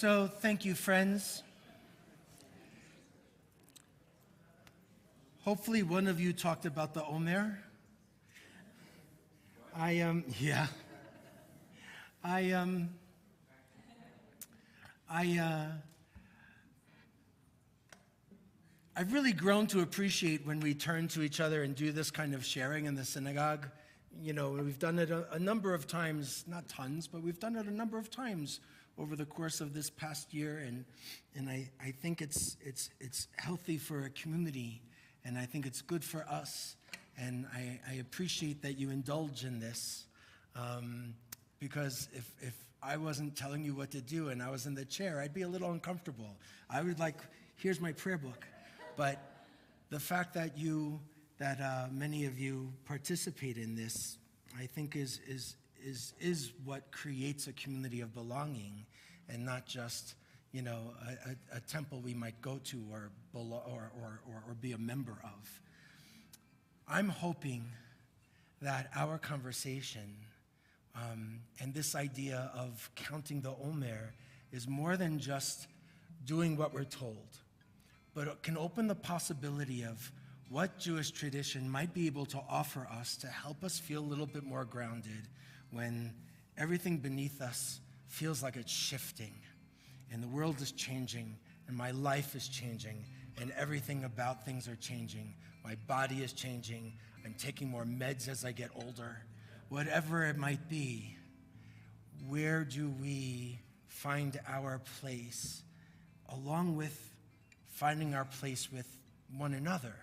So thank you, friends. Hopefully one of you talked about the Omer. I've really grown to appreciate when we turn to each other and do this kind of sharing in the synagogue. You know, we've done it a number of times, not tons, but we've done it a number of times over the course of this past year, and I think it's healthy for a community, and I think it's good for us, and I appreciate that you indulge in this, because if I wasn't telling you what to do and I was in the chair, I'd be a little uncomfortable. I would like, here's my prayer book. But the fact that many of you participate in this, I think is what creates a community of belonging, and not just, you know, a temple we might go to or be a member of. I'm hoping that our conversation and this idea of counting the Omer is more than just doing what we're told, but it can open the possibility of what Jewish tradition might be able to offer us to help us feel a little bit more grounded when everything beneath us feels like it's shifting, and the world is changing, and my life is changing, and everything about things are changing. My body is changing. I'm taking more meds as I get older. Whatever it might be, where do we find our place, along with finding our place with one another?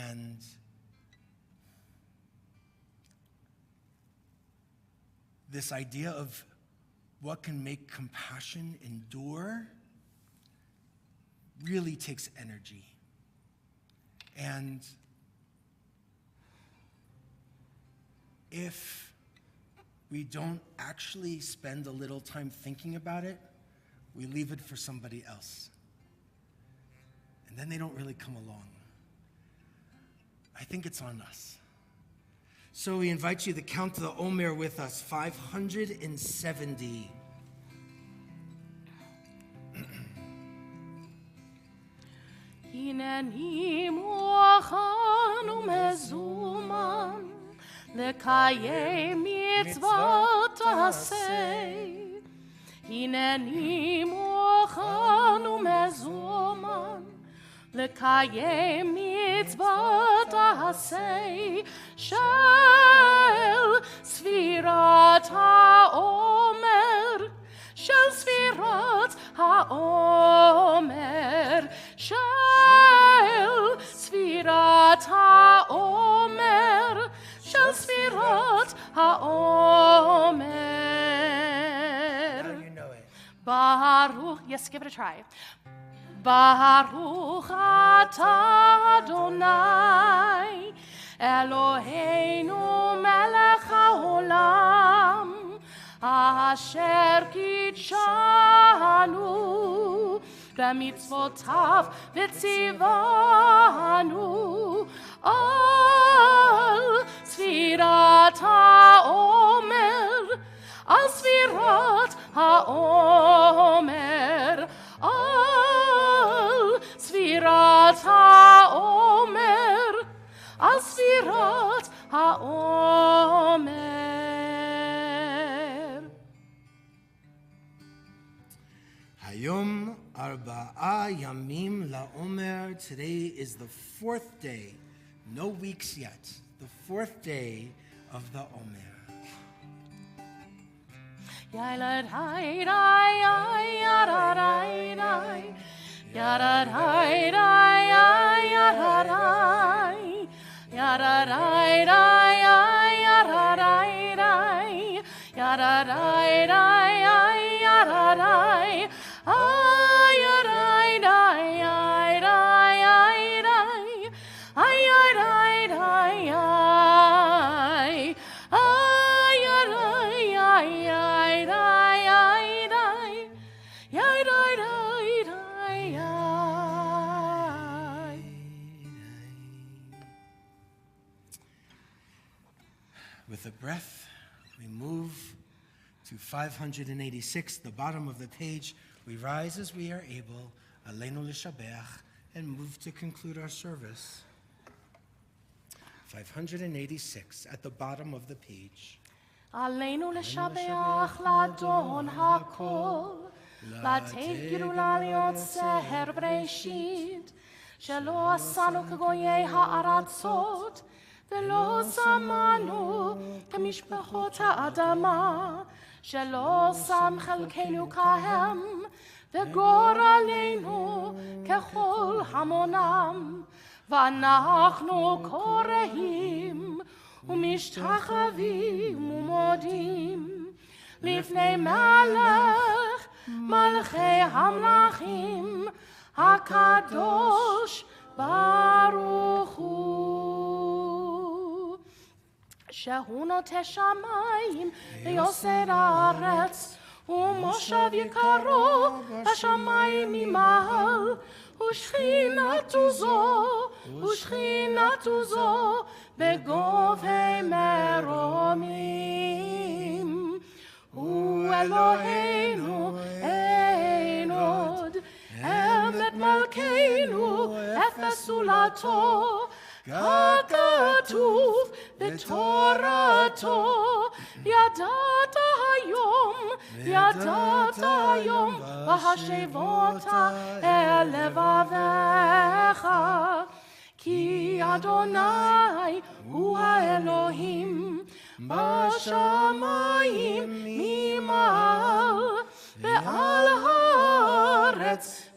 And this idea of what can make compassion endure really takes energy. And if we don't actually spend a little time thinking about it, we leave it for somebody else. And then they don't really come along. I think it's on us. So we invite you to count the Omer with us, 570. הנני מוכן ומזומן לקיים מצוות עשה. הנני מוכן ומזומן לקיים מצוות עשה של ספירת העומר, של ספירת העומר, של ספירת העומר, של ספירת העומר. How do you know it? Baruch, yes, give it a try. Baruch atah Adonai, Eloheinu melech haolam, asher kitshanu b'mitzvotav v'tzivanu al sfirat ha'omer, al sfirat ha'omer, al sfirat ha'omer, al sfirat ha'omer. Hayom arba'a yamim la'omer. Today is the fourth day, no weeks yet, the fourth day of the Omer. With a breath, we move to 586, the bottom of the page. We rise as we are able, Aleinu L'Shabeach, and move to conclude our service. 586, at the bottom of the page. עלינו לשבח לאדון הכל, לתת גאולה ליוצר בראשית, שלא עשנו כגויי הארצות, ולא שמענו כמשפחות האדמה, שלא שם חלקנו כהם, וגורלנו ככל המונם, ואנחנו קוראים ומשתחווים ומודים לפני מלך מלכי המלכים הקדוש ברוך הוא, שהוא נוטה שמיים ויוסר הארץ, ומושב יקרו בשמיים ממעל, ושכינתו זו בגובי מרומים. הוא אלוהינו אין עוד, אמת מלכנו אפס זולתו, ככתוב בתורתו, ידעת היום, והשבות אל לבביך, כי אדוני הוא האלוהים בשמיים ממעל, ועל הארץ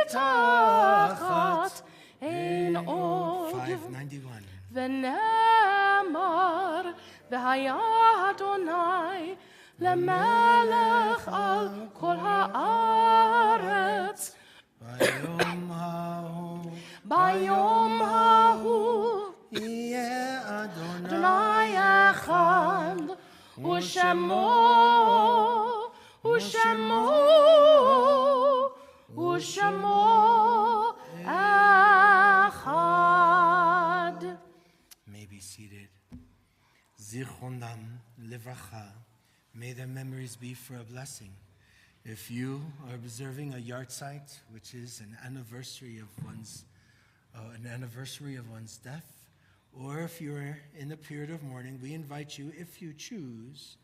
מתחת אין עוד. 591. ונאמר, והיה אדוני למלך על כל הארץ, ביום ההוא יהיה אדוני אחד, ושמו אחד. May be seated. Zichronam livracha. May their memories be for a blessing. If you are observing a yahrzeit, which is an anniversary of one's death, or if you're in a period of mourning, we invite you, if you choose,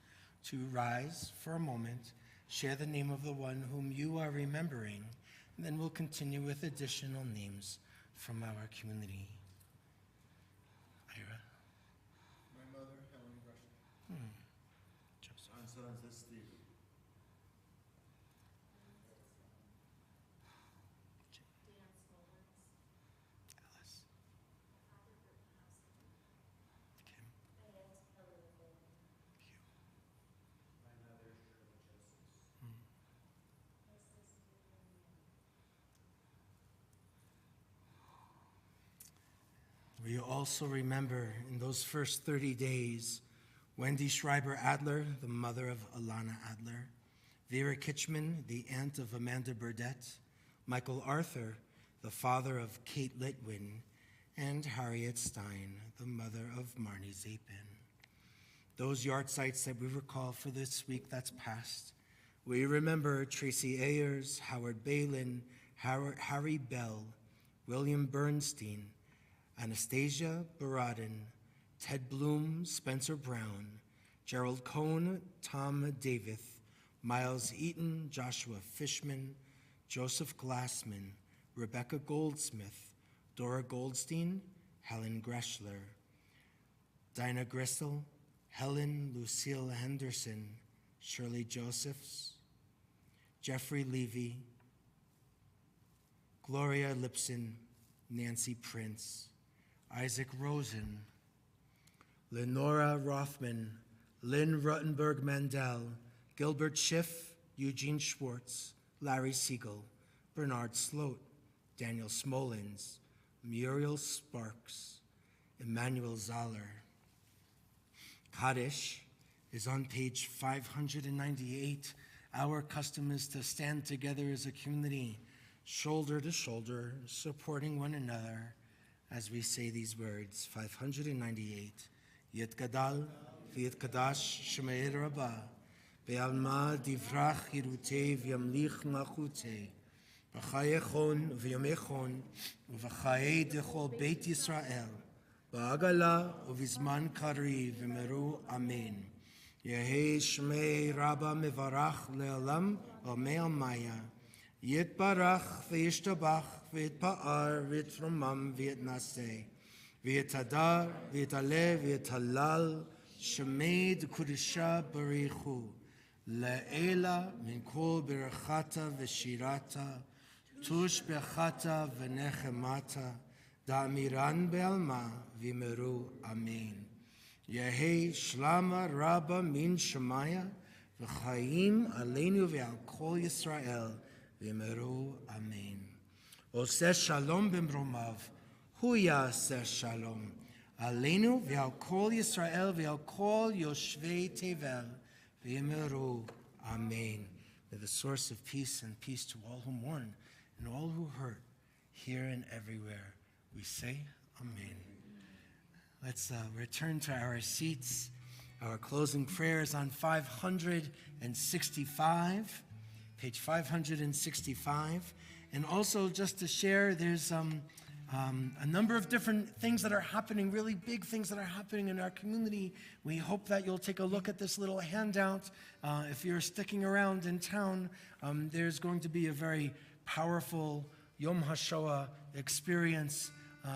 to rise for a moment, share the name of the one whom you are remembering, and then we'll continue with additional names from our community. Ira? My mother, Helen Gresham. Joseph. My sons, this Stephen. Alice. Kim. Hugh. We also remember in those first 30 days, Wendy Schreiber Adler, the mother of Alana Adler, Vera Kitchman, the aunt of Amanda Burdett, Michael Arthur, the father of Kate Litwin, and Harriet Stein, the mother of Marnie Zapin. Those yahrzeits that we recall for this week that's passed, we remember Tracy Ayers, Howard Balin, Harry Bell, William Bernstein, Anastasia Baradin, Ted Bloom, Spencer Brown, Gerald Cohn, Tom Davith, Miles Eaton, Joshua Fishman, Joseph Glassman, Rebecca Goldsmith, Dora Goldstein, Helen Greshler, Dinah Gristle, Helen Lucille Henderson, Shirley Josephs, Jeffrey Levy, Gloria Lipson, Nancy Prince, Isaac Rosen, Lenora Rothman, Lynn Ruttenberg Mandel, Gilbert Schiff, Eugene Schwartz, Larry Siegel, Bernard Sloat, Daniel Smolins, Muriel Sparks, Emmanuel Zahler. Kaddish is on page 598. Our custom is to stand together as a community, shoulder to shoulder, supporting one another as we say these words. 598. יתגדל ויתקדש שמי רבה, בעלמא דברך חירותי וימליך מלכותי, בחיי חון ובימי חון, ובחיי דכל בית ישראל, בעגלה ובזמן קריב ומרו אמן. יהי שמי רבה מברך לעולם ועמי עמיה, יתברך וישתבח ויתפאר ויתרומם ויתנשא, ויתהדר ויתעלה ויתהלל, שמי דקודשה בריחו, לעילה מן כל ברכתה ושירתה, תושבחתה ונחמתה, דאמירן בעלמא ויאמרו אמן. יהי שלמה רבה מן שמיה, וחיים עלינו ועל כל ישראל, ויאמרו אמן. עושה שלום במרומיו, הוא יעשה שלום עלינו ועל כל ישראל ועל כל יושבי תבל, ויאמרו amen. May the source of peace and peace to all who mourn and all who hurt, here and everywhere, we say amen. Let's return to our seats. Our closing prayer is on 565, page 565. And also, just to share, there's a number of different things that are happening, really big things that are happening in our community. We hope that you'll take a look at this little handout. If you're sticking around in town, there's going to be a very powerful Yom HaShoah experience,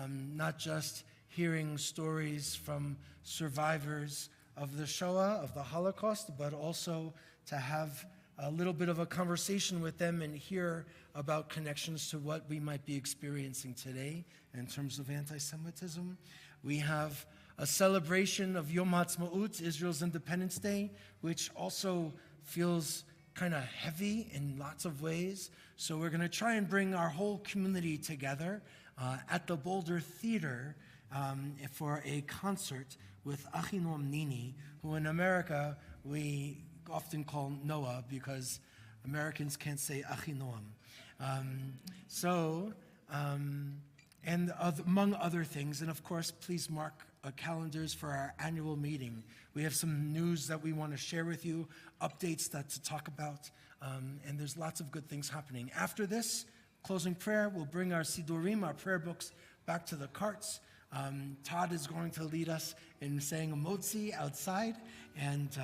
not just hearing stories from survivors of the Shoah, of the Holocaust, but also to have a little bit of a conversation with them and hear about connections to what we might be experiencing today in terms of anti-Semitism. We have a celebration of Yom HaAtzmaut, Israel's Independence Day, which also feels kind of heavy in lots of ways. So we're going to try and bring our whole community together at the Boulder Theater for a concert with Achinoam Nini, who in America we often call Noah because Americans can't say Achinoam. And among other things, and of course, please mark calendars for our annual meeting. We have some news that we want to share with you, updates to talk about, and there's lots of good things happening. After this closing prayer, we'll bring our Sidurim, our prayer books, back to the carts. Todd is going to lead us in saying a motzi outside, and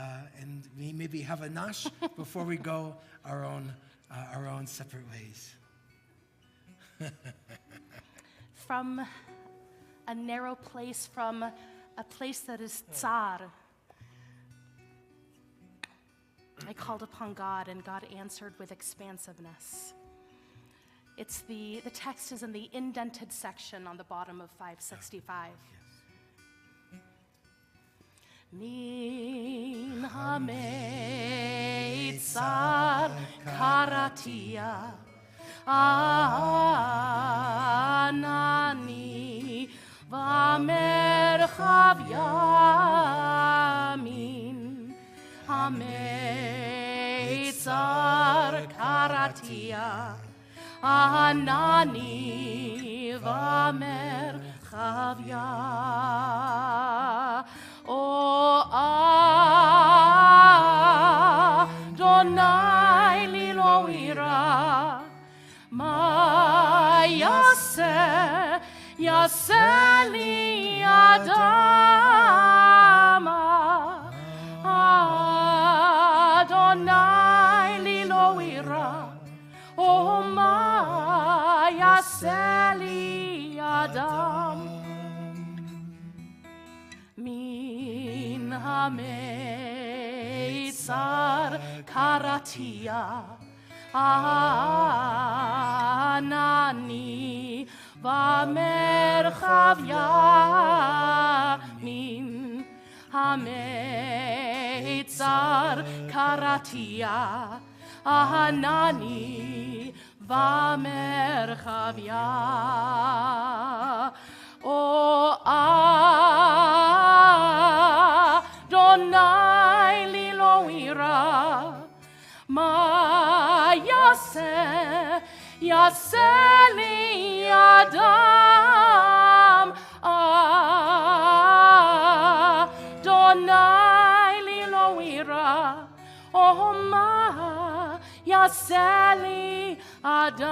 we maybe have a nash before we go our own separate ways. From a narrow place, from a place that is tsar, I called upon God, and God answered with expansiveness. It's the text is in the indented section on the bottom of 565. Min ha-meitzar karatia anani v'merchav yamin ha-meitzar karatia Anani v'merchav ya O Adonai li lo ira Ma yaseh li adama Adonai li lo ira O ma yaseli adam min ha-meitzar karatia anani v'merchav yamin ha-meitzar karatia Anani v'merchav ya O Adonai li lo ira Ma yaseh li adam Adonai li lo ira, oh ma yaseli Adam.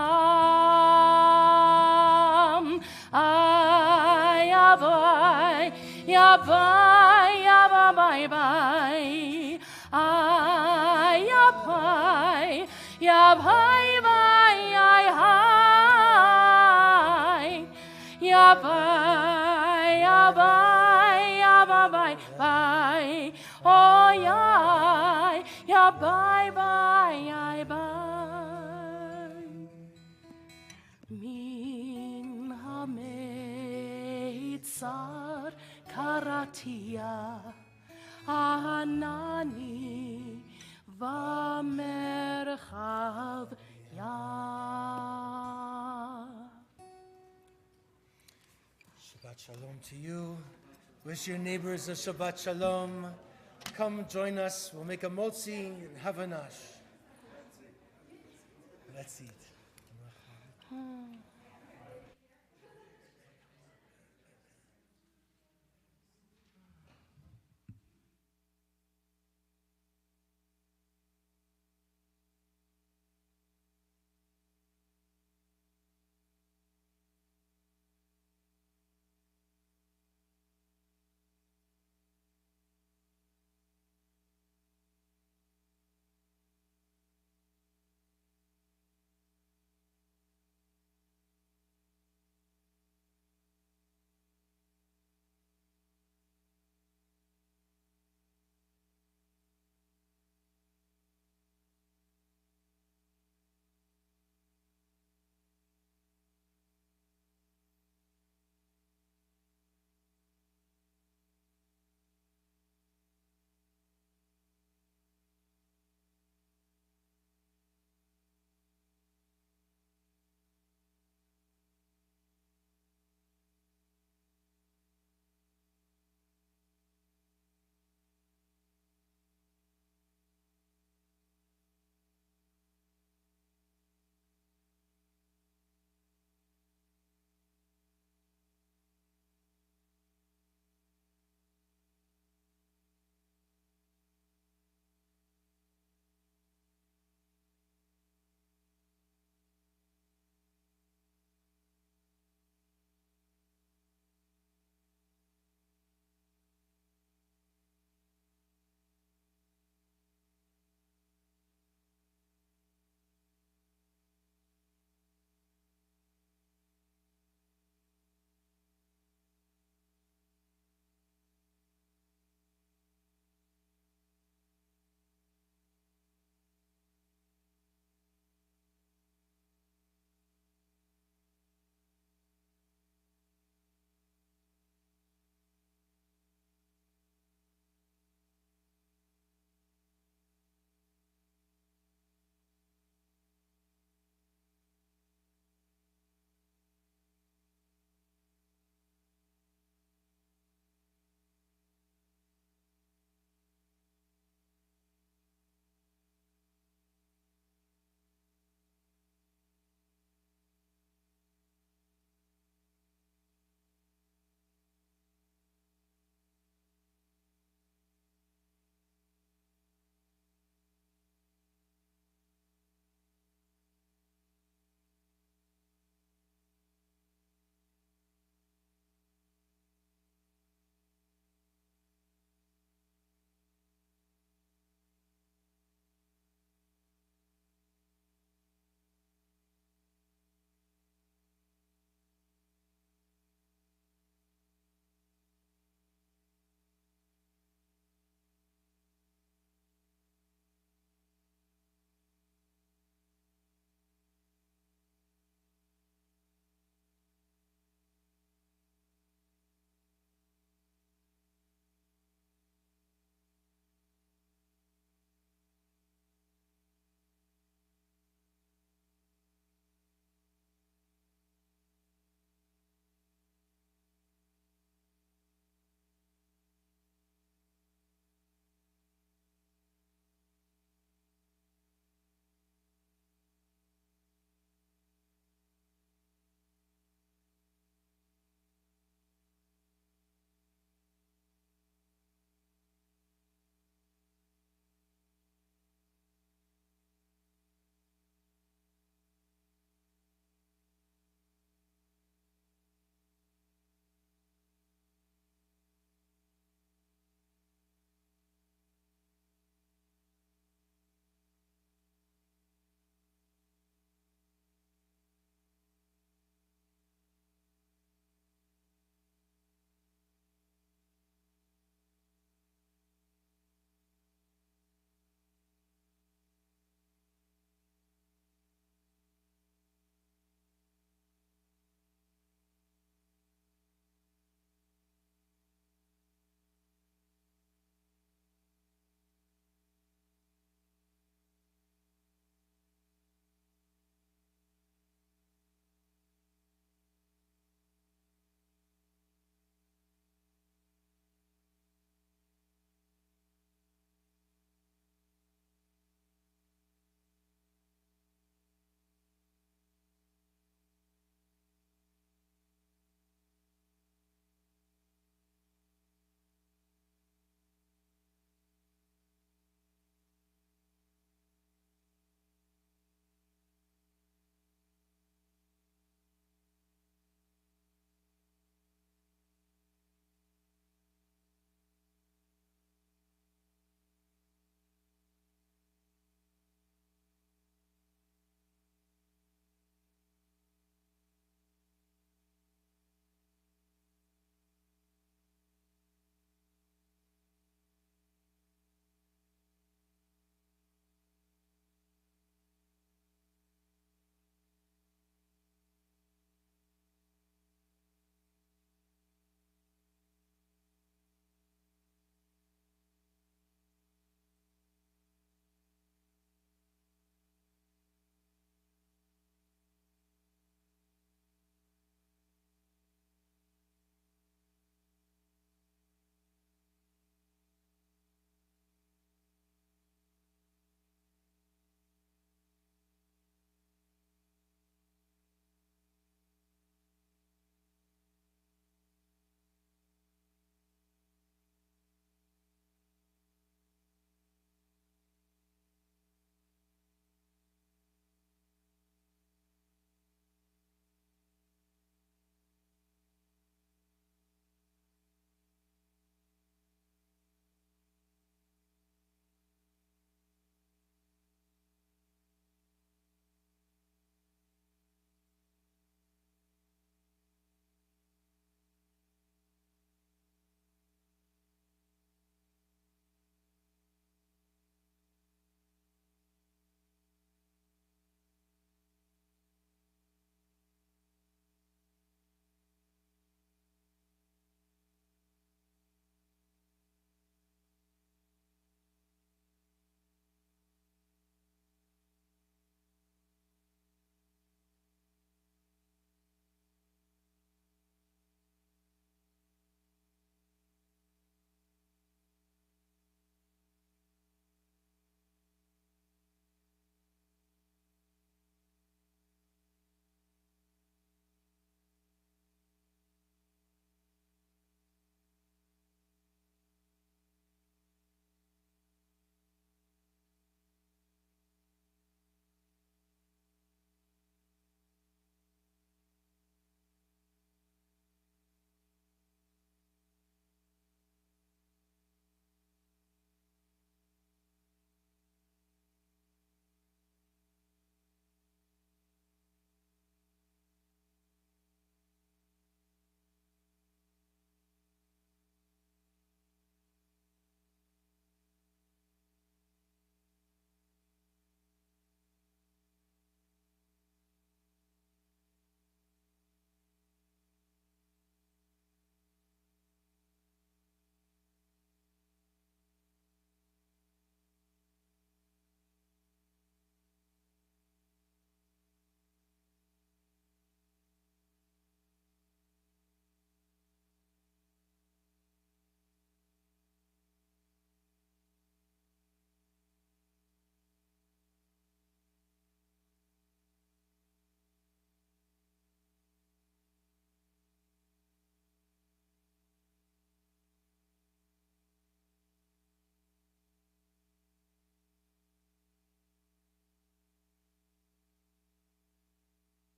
Ay, yabai, yabai, yabai, yabai. Ay, yabai, yabai, yabai, yabai. Yabai, yabai, yabai, yabai. Oh, yai, yabai, yabai, yabai. Min ha-meitzar karatia anani v'merchav ya. Shabbat Shalom to you. Wish your neighbors a Shabbat Shalom. Come join us. We'll make a motzi and have a nash. Let's eat.